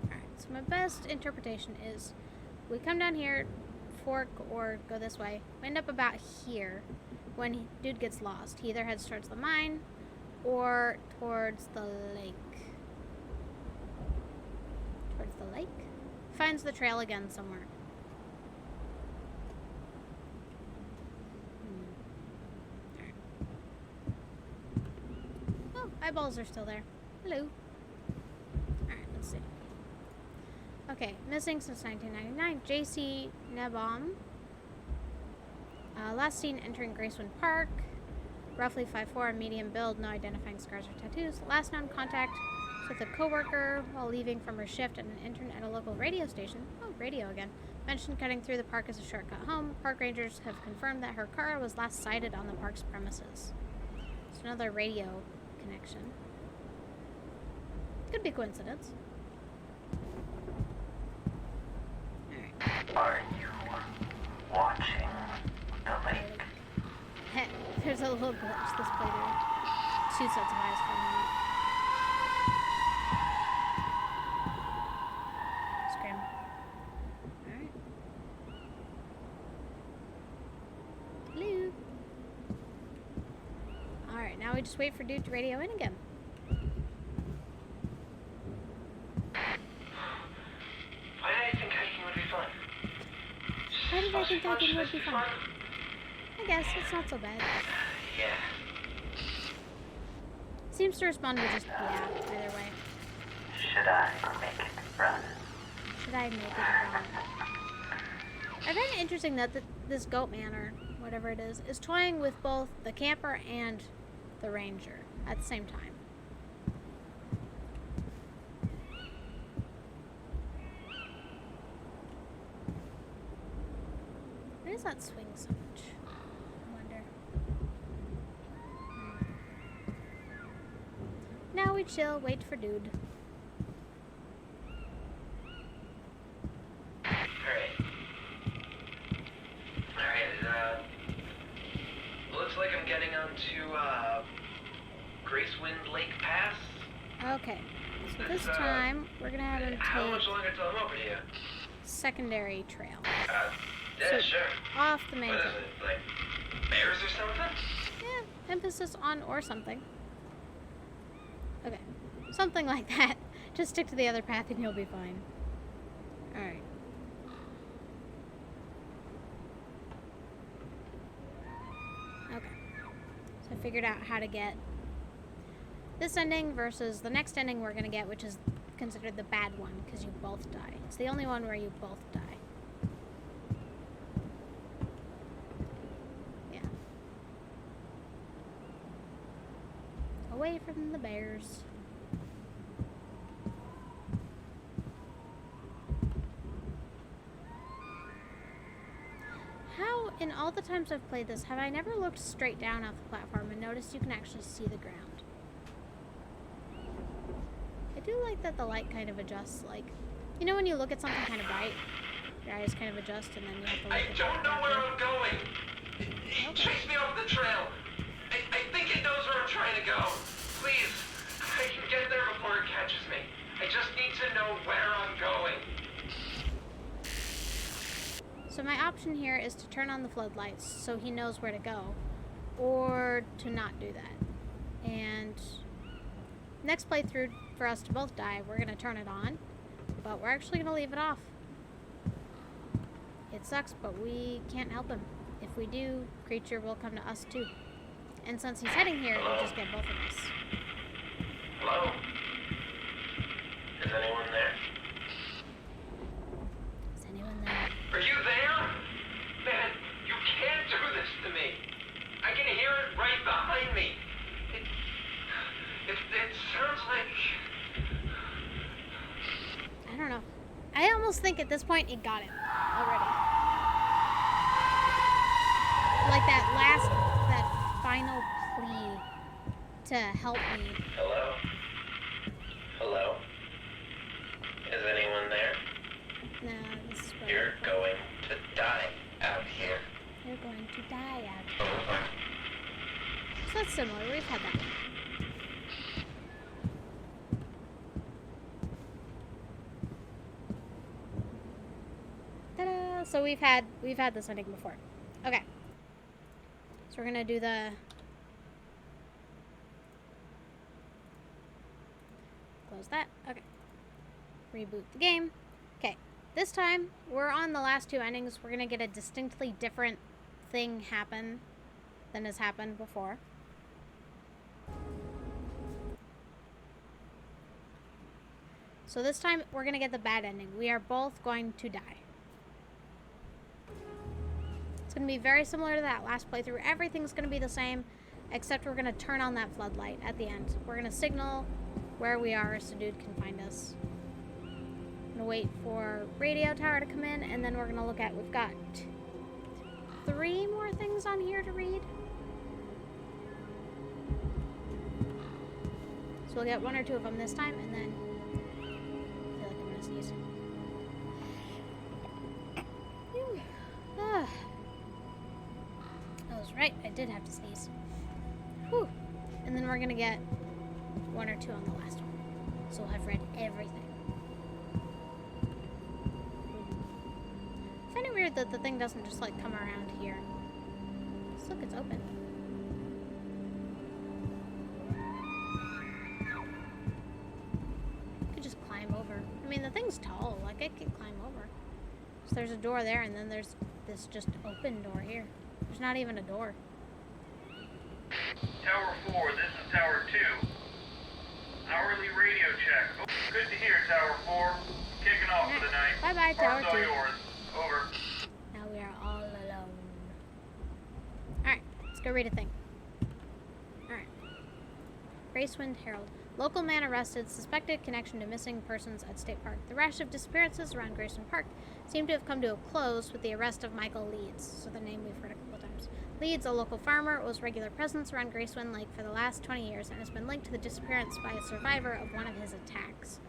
Alright, so my best interpretation is we come down here, fork, or go this way. We end up about here when dude gets lost. He either heads towards the mine or towards the lake. Towards the lake? Finds the trail again somewhere. Alright. Oh, eyeballs are still there. Hello. Alright, let's see. Okay, missing since 1999. JC Nebom. Last seen entering Graceful Park. Roughly 5'4", medium build, no identifying scars or tattoos. Last known contact with a coworker while leaving from her shift and an intern at a local radio station. Oh, radio again. Mentioned cutting through the park as a shortcut home. Park rangers have confirmed that her car was last sighted on the park's premises. It's another radio connection. Could be coincidence. Alright. Are you watching the lake? There's a little glitch this playthrough. 2 sets of eyes for a moment. Scram. Alright. Hello. Alright, now we just wait for dude to radio in again. Why did I think hiking would be fun? Why did I think Fun, hiking would should be this fun? I guess it's not so bad. Yeah. Seems to respond to just yeah, either way. Should I make it run? Should I make it run? I find it interesting that this goat man, or whatever it is toying with both the camper and the ranger at the same time. Why does that swing so much? I wonder. Now we chill, wait for dude. Alright, looks like I'm getting onto, Gracewind Lake Pass. Okay, so this time we're gonna have him How take much longer till I'm over to you? secondary trail. Yeah, So, sure. off the main What is trail. it, like, bears or something? Yeah, emphasis on or something. Okay, something like that. Just stick to the other path and you'll be fine. Alright. Okay. So I figured out how to get this ending versus the next ending we're gonna get, which is considered the bad one, because you both die. It's the only one where you both die. Yeah. Away from the bears. How, in all the times I've played this, have I never looked straight down off the platform and noticed you can actually see the ground? I do like that the light kind of adjusts, like, you know when you look at something kind of bright, your eyes kind of adjust and then you have to look I at don't know where I'm going. He Okay. chased me off the trail. I think it knows where I'm trying to go. Please, I can get there before it catches me. I just need to know where I'm going. So my option here is to turn on the floodlights so he knows where to go, or to not do that. And next playthrough, for us to both die, we're going to turn it on, but we're actually going to leave it off. It sucks, but we can't help him. If we do, creature will come to us too. And since he's heading here, we'll just get both of us. Hello? Is anyone there? Is anyone there? Are you there? Man, you can't do this to me. I can hear it right behind me. It sounds like... I don't know. I almost think at this point he got it already. Like that final plea to help me. Hello? Hello? Is anyone there? No, this is where You're going to die out here. you're going to die out. Over. So that's similar. We've had that one. Ta-da! So we've had this ending before. Okay. So we're gonna do the close that. Okay. Reboot the game. Okay. This time we're on the last 2 endings. We're gonna get a distinctly different thing happen than has happened before. So this time, we're going to get the bad ending. We are both going to die. It's going to be very similar to that last playthrough. Everything's going to be the same, except we're going to turn on that floodlight at the end. We're going to signal where we are so dude can find us. I'm going to wait for radio tower to come in, and then we're going to look at, we've got 3 more things on here to read. So we'll get 1 or 2 of them this time, and then I feel like I'm gonna sneeze. I was right, I did have to sneeze. Whew. And then we're gonna get 1 or 2 on the last one. So we'll have read everything. I find it weird that the thing doesn't just like come around here. Just look, it's open. I mean, the thing's tall. Like, I could climb over. So there's a door there, and then there's this just open door here. There's not even a door. Tower 4, this is Tower 2. Hourly radio check. Oh, good to hear, Tower 4. Kicking off for the night. Bye-bye, Tower 2. Park's all yours. Over. Now we are all alone. Alright, let's go read a thing. Alright. Gracewind Herald. Local man arrested, suspected connection to missing persons at State Park. The rash of disappearances around Gracewind Park seemed to have come to a close with the arrest of Michael Leeds, so the name we've heard a couple times. Leeds, a local farmer, was regular presence around Gracewind Lake for the last 20 years and has been linked to the disappearance by a survivor of one of his attacks.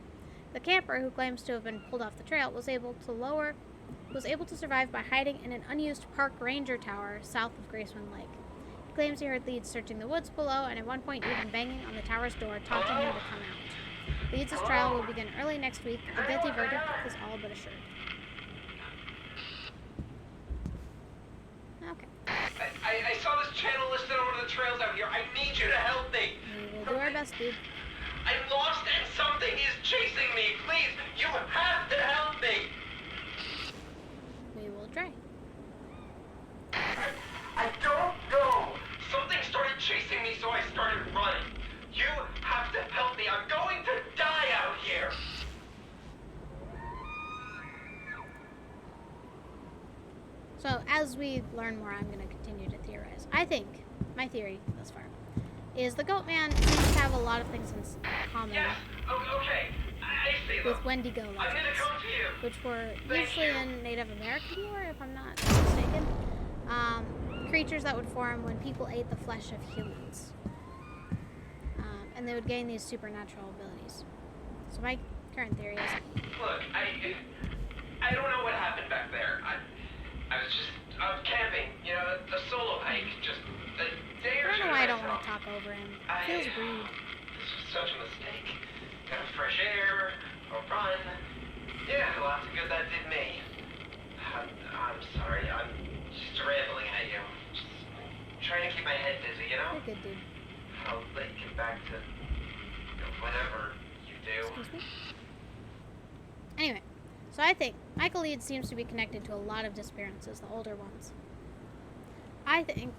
The camper, who claims to have been pulled off the trail, was able to survive by hiding in an unused park ranger tower south of Gracewind Lake. He claims he heard Leeds searching the woods below and at one point even banging on the tower's door, taunting him to come out. Leeds' trial will begin early next week. A guilty verdict is all but assured. Okay. I saw this channel listed on one of the trails out here. I need you to help me. We will do our best, dude. I'm lost and something is chasing me. Please, you have to help me. We will try. I don't know. Something started chasing me, so I started running. You have to help me. I'm going to die out here. So, as we learn more, I'm going to continue to theorize. I think, my theory thus far, is the Goat Man seems to have a lot of things in common Yes. Okay. I see them. with Wendigo I'm gonna legends, come to you. which were Thank usually you. in Native American lore, if I'm not mistaken. Creatures that would form when people ate the flesh of humans. And they would gain these supernatural abilities. So my current theory is... Look, I don't know what happened back there. I was just camping, you know, a solo hike, just a day or I two don't know why I don't want myself. to talk over him. It feels rude. This was such a mistake. Got fresh air, a run. Yeah, lots of good that did me. I'm sorry, I'm just rambling at you. Just trying to keep my head busy, you know? You're good, dude. I'll let you get back to whatever you do. Excuse me? Anyway, so I think Michael Leeds seems to be connected to a lot of disappearances, the older ones. I think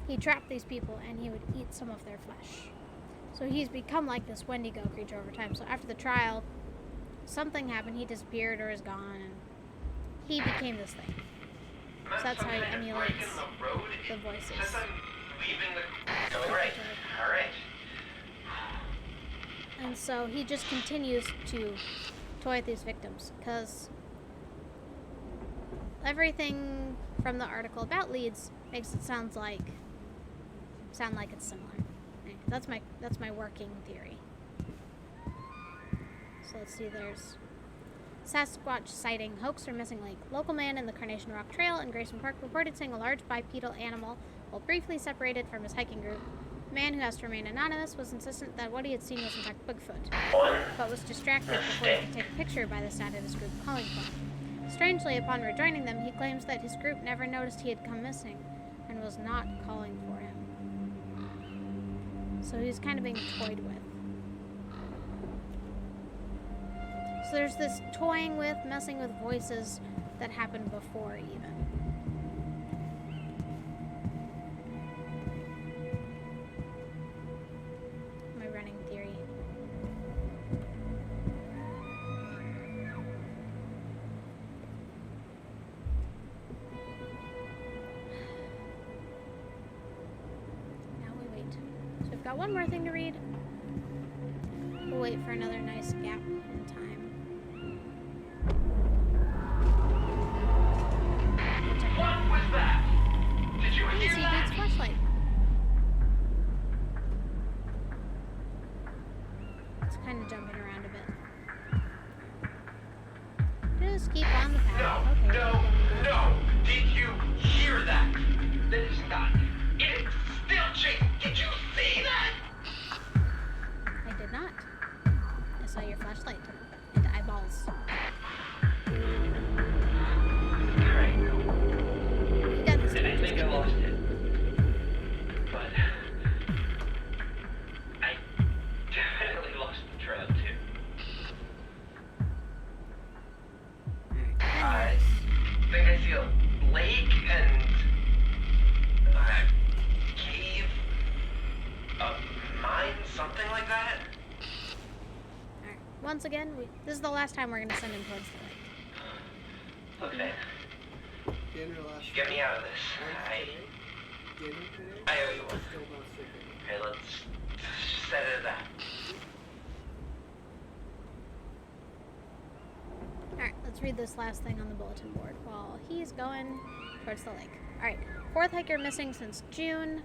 he trapped these people and he would eat some of their flesh. So he's become like this Wendigo creature over time. So after the trial, something happened, he disappeared or is gone, and he became this thing. So that's how he emulates the voices. Since I'm leaving the... All right. All right. And so he just continues to toy with these victims, because everything from the article about Leeds makes it sound like it's similar. Anyway, that's my working theory. So let's see, there's Sasquatch Sighting, hoax for missing lake. Local man in the Carnation Rock Trail in Grayson Park reported seeing a large bipedal animal while briefly separated from his hiking group. The man, who has to remain anonymous, was insistent that what he had seen was in fact Bigfoot, but was distracted before he could take a picture by the sound of his group calling for him. Strangely, upon rejoining them, he claims that his group never noticed he had come missing and was not calling for him. So he's kind of being toyed with. So there's this toying with, messing with voices that happened before even. My running theory. got one more thing to read. We'll wait for another nice gap in time. What was that? Did you Hey, hear see that? dude's flashlight. It's kind of jumping around a bit. Just keep on the path. No, Okay. no, no. Did you hear that? That is not. It is still chasing. Did you see that? I did not. I saw your flashlight and eyeballs. Great. You got this. And I think I lost it. But I definitely lost the trail too. I think I see a lake and a cave, a mine, something like that. Alright. Once again, this is the last time we're gonna send him towards the lake. Look, man, Dinner last get me out of this. Dinner today? I owe you one. Still not sleeping. Okay, let's just set it at that. Alright, let's read this last thing on the bulletin board while he's going towards the lake. Alright, fourth hiker missing since June.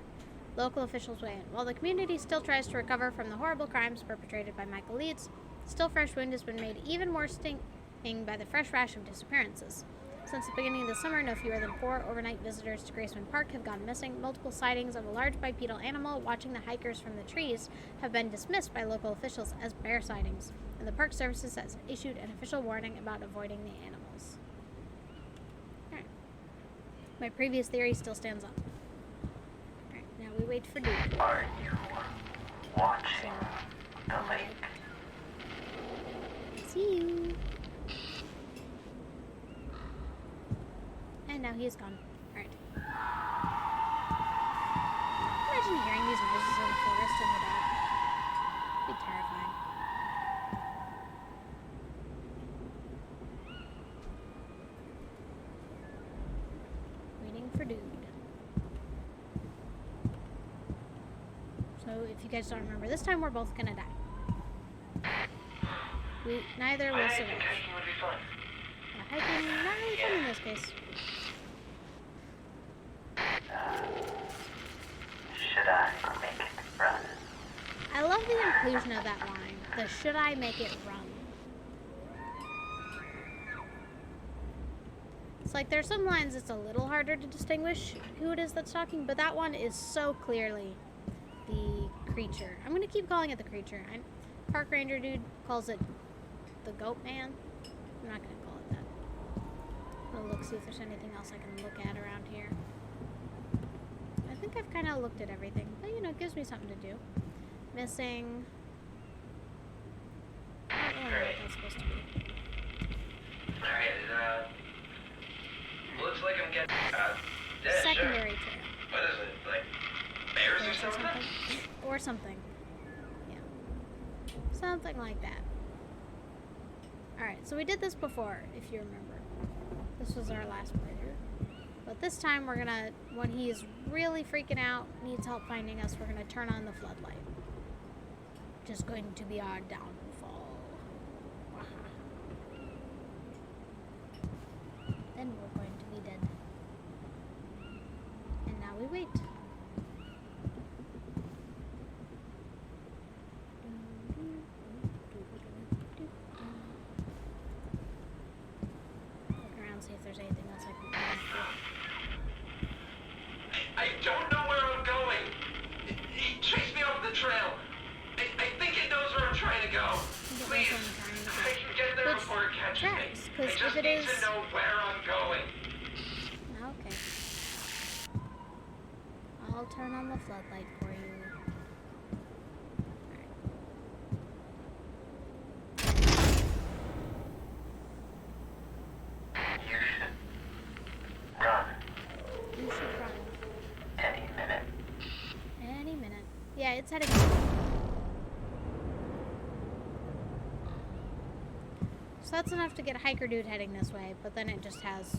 Local officials weigh in. While the community still tries to recover from the horrible crimes perpetrated by Michael Leeds, still fresh wound has been made even more stinging by the fresh rash of disappearances. Since the beginning of the summer, no fewer than 4 overnight visitors to Graceful Park have gone missing. Multiple sightings of a large bipedal animal watching the hikers from the trees have been dismissed by local officials as bear sightings, and the Park Services has issued an official warning about avoiding the animals. Alright. My previous theory still stands up. Alright, now we wait for dude. Are you watching the lake? See you. And now he is gone. Alright. Imagine hearing these noises in the forest in the dark. It'd be terrifying. Waiting for dude. So if you guys don't remember, this time we're both gonna die. Neither will I survive. think hiking would be fun. Hiking, not really fun in this case. Should I make it run? I love the inclusion of that line. The should I make it run? It's like there's some lines it's a little harder to distinguish who it is that's talking, but that one is so clearly the creature. I'm gonna keep calling it the creature. Park ranger dude calls it the goat man. I'm not gonna call it that. I'm gonna look, see if there's anything else I can look at around here. I think I've kind of looked at everything, but you know, it gives me something to do. Missing. I don't know what that's supposed to be. Alright, looks like I'm getting, yeah, Secondary sure. trail. What is it, like, bears or something? Or something. Yeah. Something like that. Alright, so we did this before, if you remember. This was our last playthrough. But this time we're gonna, when he is really freaking out, needs help finding us, we're gonna turn on the floodlight. Just going to be our downfall. Then we're going to be dead. And now we wait. Look around, see if there's anything else I can connect with. I don't know where I'm going. He chased me off the trail. I think it knows where I'm trying to go. Please, I can get there Which before it catches tracks, me. 'cause I if just it need is- to know where I'm going. Okay. I'll turn on the floodlight for you. Alright. You should run You should run. any minute. Any minute. Yeah, it's heading. So that's enough to get hiker dude heading this way, but then it just has. See?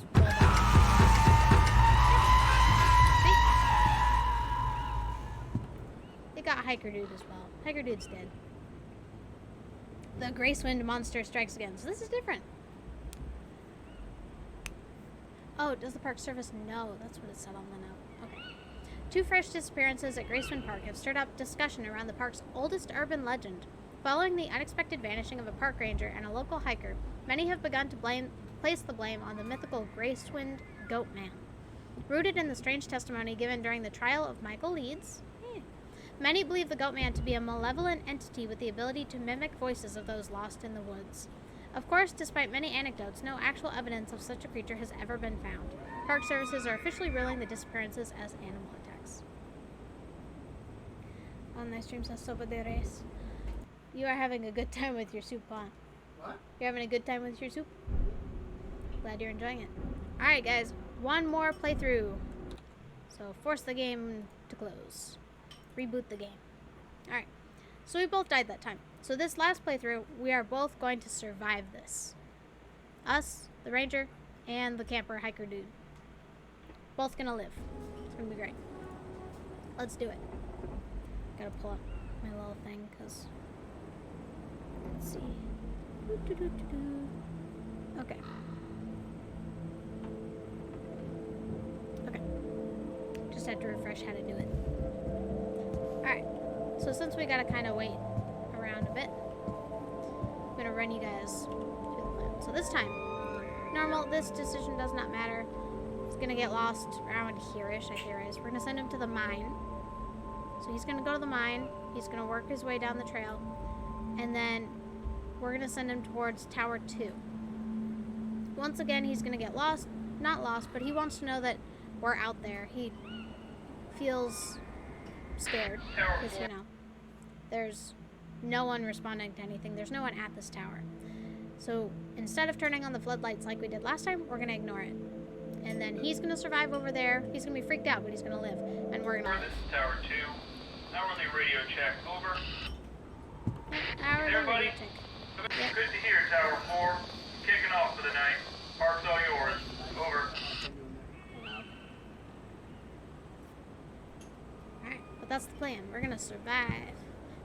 It got hiker dude as well. Hiker dude's dead. The Gracewind monster strikes again. So this is different. Oh, does the Park Service know? That's what it said on the note. Okay. 2 fresh disappearances at Gracewind Park have stirred up discussion around the park's oldest urban legend. Following the unexpected vanishing of a park ranger and a local hiker, many have begun to place the blame on the mythical Gracewind Goatman. Rooted in the strange testimony given during the trial of Michael Leeds, many believe the Goatman to be a malevolent entity with the ability to mimic voices of those lost in the woods. Of course, despite many anecdotes, no actual evidence of such a creature has ever been found. Park services are officially ruling the disappearances as animal attacks. On my stream says Sopa de Res. You are having a good time with your soup, huh? What? You're having a good time with your soup? Glad you're enjoying it. Alright, guys. One more playthrough. So, force the game to close. Reboot the game. Alright. So, we both died that time. So, this last playthrough, we are both going to survive this. Us, the ranger, and the camper hiker dude. Both gonna live. It's gonna be great. Let's do it. Gotta pull up my little thing, because... Let's see. Okay. Okay. Just had to refresh how to do it. Alright. So since we gotta kind of wait around a bit, I'm gonna run you guys through the plan. So this time, normal, this decision does not matter. He's gonna get lost around here-ish, I theorize. We're gonna send him to the mine. So he's gonna go to the mine. He's gonna work his way down the trail. And then we're going to send him towards Tower 2. Once again, he's going to get lost. Not lost, but he wants to know that we're out there. He feels scared because, you know, there's no one responding to anything. There's no one at this tower. So instead of turning on the floodlights like we did last time, we're going to ignore it. And then he's going to survive over there. He's going to be freaked out, but he's going to live. And we're going to live. This is Tower 2. Hourly radio check. Over. Hourly Everybody? radio check. Yep. Good to hear, Tower 4. Kicking off for the night. Park's all yours. Over. Alright, but that's the plan. We're gonna survive.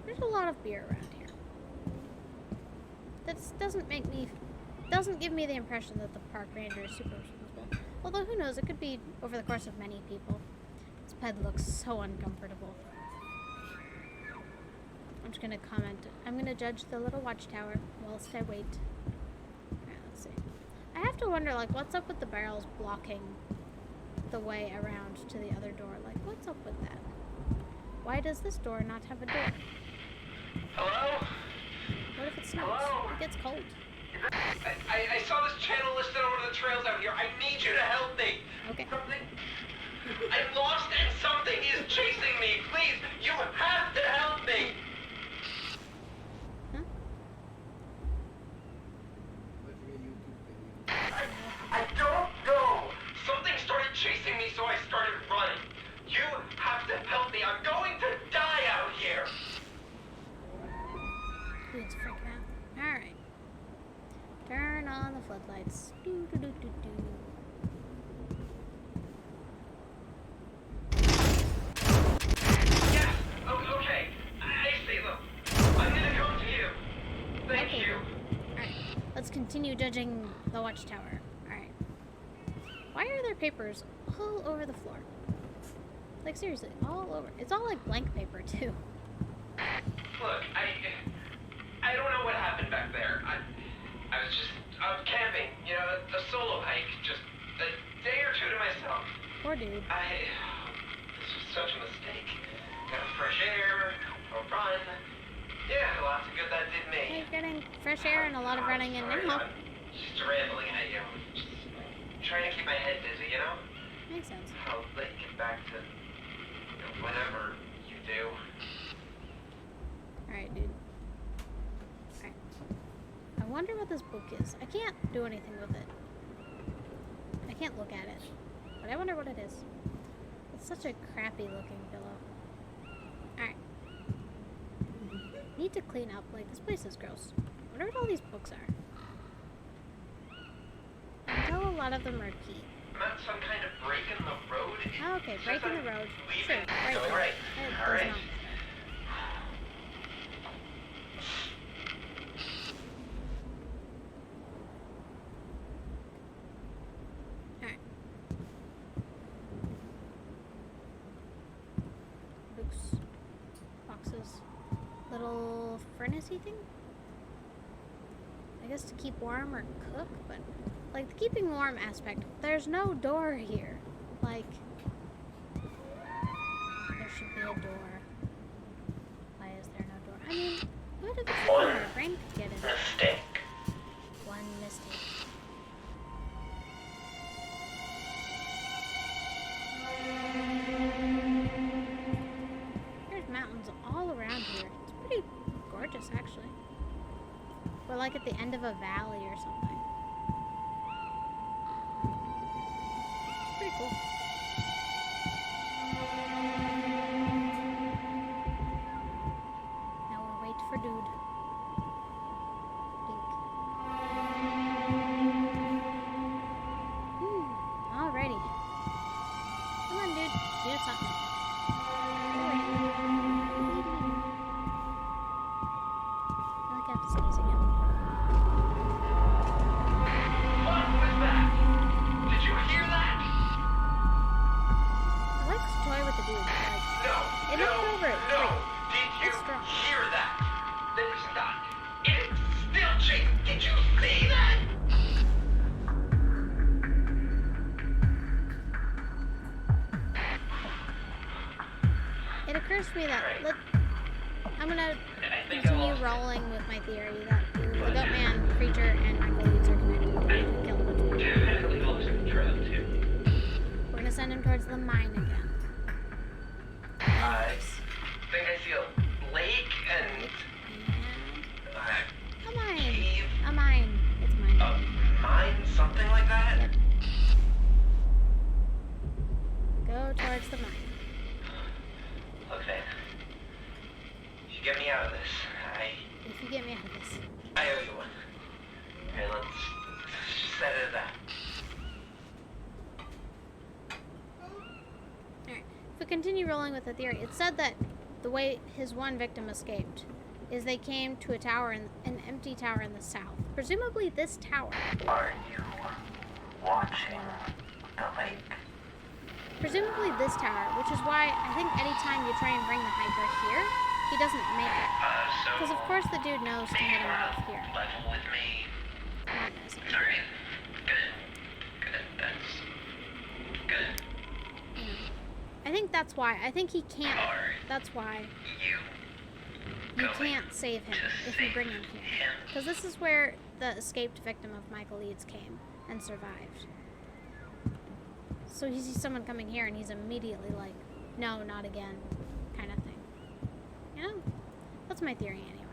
There's a lot of beer around here. That doesn't give me the impression that the park ranger is super responsible. Although who knows, it could be over the course of many people. This bed looks so uncomfortable. I'm just gonna comment. I'm gonna judge the little watchtower whilst I wait. Alright, let's see. I have to wonder, like, what's up with the barrels blocking the way around to the other door? Like, what's up with that? Why does this door not have a door? Hello? What if it snows? Hello? It gets cold. I saw this channel listed on one of the trails out here. I need you to help me. Okay. I'm lost and something is chasing me. Please, you have to help me. Huh? I don't know. Something started chasing me, so I started running. You have to help me. I'm going to die out here. Dude's freaking out. Alright. Turn on the floodlights. Do do do do do. Yeah, okay. I see them. I'm gonna come to you. Thank Okay. you. Alright. Let's continue judging the watchtower. Alright. Why are there papers all over the floor? Like, seriously, all over. It's all like blank paper, too. Look, I don't know what happened back there. I was camping, you know, a solo hike, just a day or two to myself. Poor dude. This was such a mistake. Got fresh air, a run. Yeah, lots of good that did me. You're getting fresh air and a lot of running in Sorry, now. I'm just rambling at you. Just trying to keep my head busy, you know? Makes sense. I'll let you get back to, you know, whatever you do. Alright, dude. Alright. I wonder what this book is. I can't do anything with it. I can't look at it. But I wonder what it is. It's such a crappy looking pillow. Alright. Need to clean up. Like, this place is gross. I wonder what all these books are. I can tell a lot of them are key. Not some kind of break in the road. Oh, okay, break in the road. Sure, Leaving. right. Going right. That All does right. not matter. box's little furnace-y thing. I guess to keep warm or cook, but like the keeping warm aspect, there's no door here. Like, there should be a door. Why is there no door? I mean, what if it's One here? Rain could get in. mistake. One mistake. There's mountains all around here. It's pretty gorgeous, actually. We're like at the end of a valley or something. It's pretty cool. Now we'll wait for dude. Dink. Alrighty. Come on, dude. Do something. I like I have to sneeze again. What was that? Did you hear that? I like to toy with the dude. Like, No. it no, knocked over it. No. Wait, Did you it's strong. hear that? There's not. It's still chasing. Did you see that? It occurs to me that I'm gonna I think I continue lost it. rolling with my theory that the goat man creature and Michael Leeds are connected. And kill the two. Definitely lost control too. We're gonna send him towards the mine again. I think I see a lake and And a mine. cave. A mine. It's mine. A mine, something like that. Yep. Go towards the mine. Look, man. If you get me out of this, If you get me out of this. I owe you one. Okay, let's just set it at that. Alright. If we continue rolling with the theory, it said that the way his one victim escaped is they came to a tower, an empty tower in the south. Presumably this tower. Are you watching the lake? Presumably this tower, which is why I think anytime you try and bring the Hydra here, he doesn't make it. So Because of course the dude knows to head him off here. level with me. Not necessarily. Alright. Good. Good. That's good. You know. I think that's why. I think he can't. Alright. That's why You you going can't save him to if you save bring him here. him. Because this is where the escaped victim of Michael Leeds came and survived. So he sees someone coming here and he's immediately like, no, not again, kind of thing. You know? That's my theory anyway.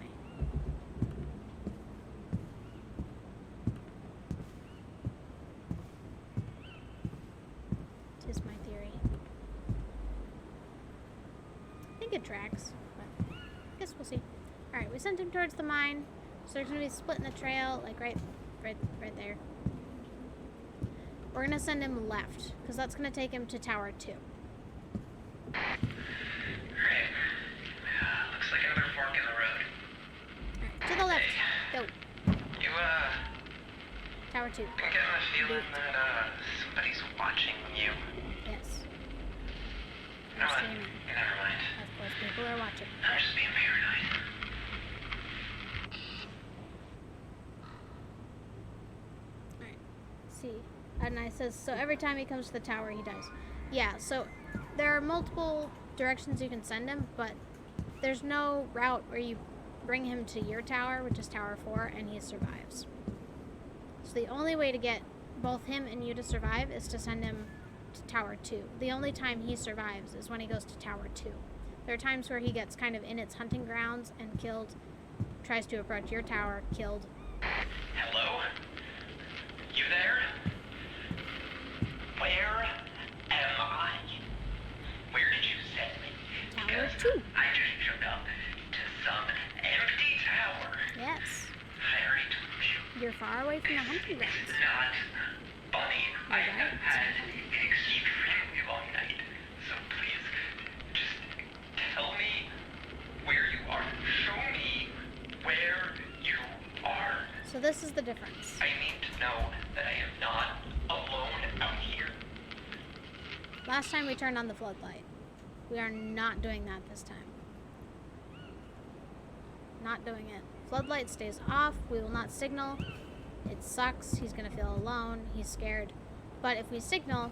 Tis my theory. I think it tracks, but I guess we'll see. Alright, we sent him towards the mine. So there's gonna be a split in the trail, like right there. We're gonna send him left, because that's gonna take him to Tower 2. Alright. Looks like another fork in the road. Alright, to the left. Go. You, Tower 2. been getting the feeling that, somebody's watching you. Yes. No, You're seeing it. never mind. Of course, people are watching. I'm just being paranoid. Alright. See. And I says, so every time he comes to the tower, he dies. Yeah, so there are multiple directions you can send him, but there's no route where you bring him to your tower, which is Tower 4, and he survives. So the only way to get both him and you to survive is to send him to Tower 2. The only time he survives is when he goes to Tower 2. There are times where he gets kind of in its hunting grounds and killed, tries to approach your tower, killed. Hello? You there? Where am I? Where did you send me? Tower Because 2. I just showed up to some empty tower. Yes. I already told you. You're far away from the hunting This grounds. is not funny. I You're right, have had an extremely long night. So please, just tell me where you are. Show me where you are. So this is the difference. I need to know that I am not alone out here. Last time we turned on the floodlight. We are not doing that this time. Not doing it. Floodlight stays off. We will not signal. It sucks. He's gonna feel alone. He's scared. But if we signal,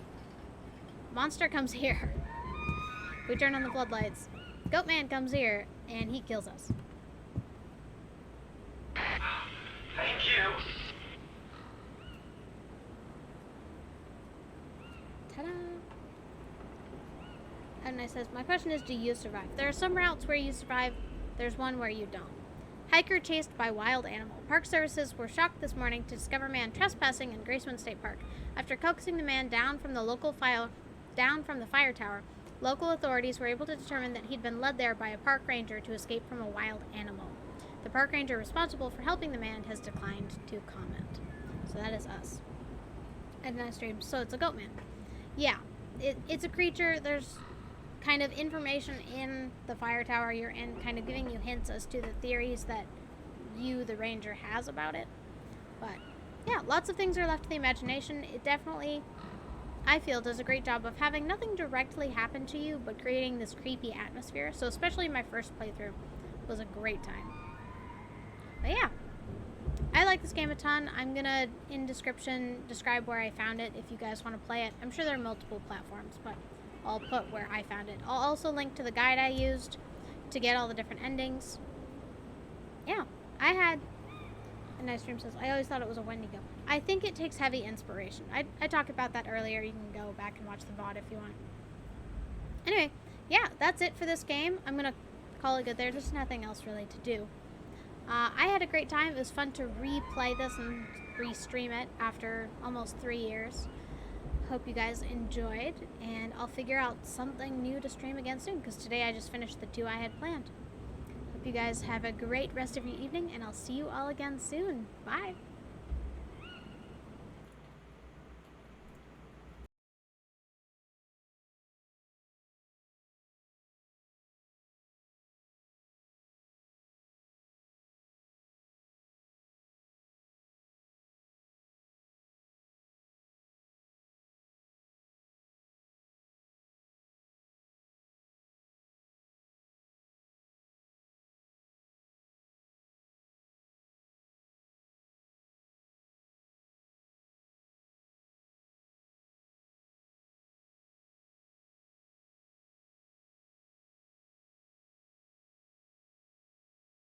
monster comes here. We turn on the floodlights. Goatman comes here, and he kills us. Thank you. Ta-da! And I says, my question is, do you survive? There are some routes where you survive. There's one where you don't. Hiker chased by wild animal. Park services were shocked this morning to discover man trespassing in Graceful State Park. After coaxing the man down from the fire tower, local authorities were able to determine that he'd been led there by a park ranger to escape from a wild animal. The park ranger responsible for helping the man has declined to comment. So that is us. And I stream. So it's a goat man. Yeah, it's a creature. There's kind of information in the fire tower you're in, kind of giving you hints as to the theories that you, the ranger, has about it. But yeah, lots of things are left to the imagination. It definitely, I feel, does a great job of having nothing directly happen to you, but creating this creepy atmosphere. So especially my first playthrough was a great time. But yeah, I like this game a ton. I'm gonna, in description, describe where I found it if you guys want to play it. I'm sure there are multiple platforms, but I'll put where I found it. I'll also link to the guide I used to get all the different endings. Yeah, I had, and I stream says, I always thought it was a Wendigo. I think it takes heavy inspiration. I talked about that earlier. You can go back and watch the VOD if you want. Anyway, yeah, that's it for this game. I'm going to call it good there. There's nothing else really to do. I had a great time. It was fun to replay this and restream it after almost 3 years. Hope you guys enjoyed, and I'll figure out something new to stream again soon, because today I just finished the 2 I had planned. Hope you guys have a great rest of your evening, and I'll see you all again soon. Bye!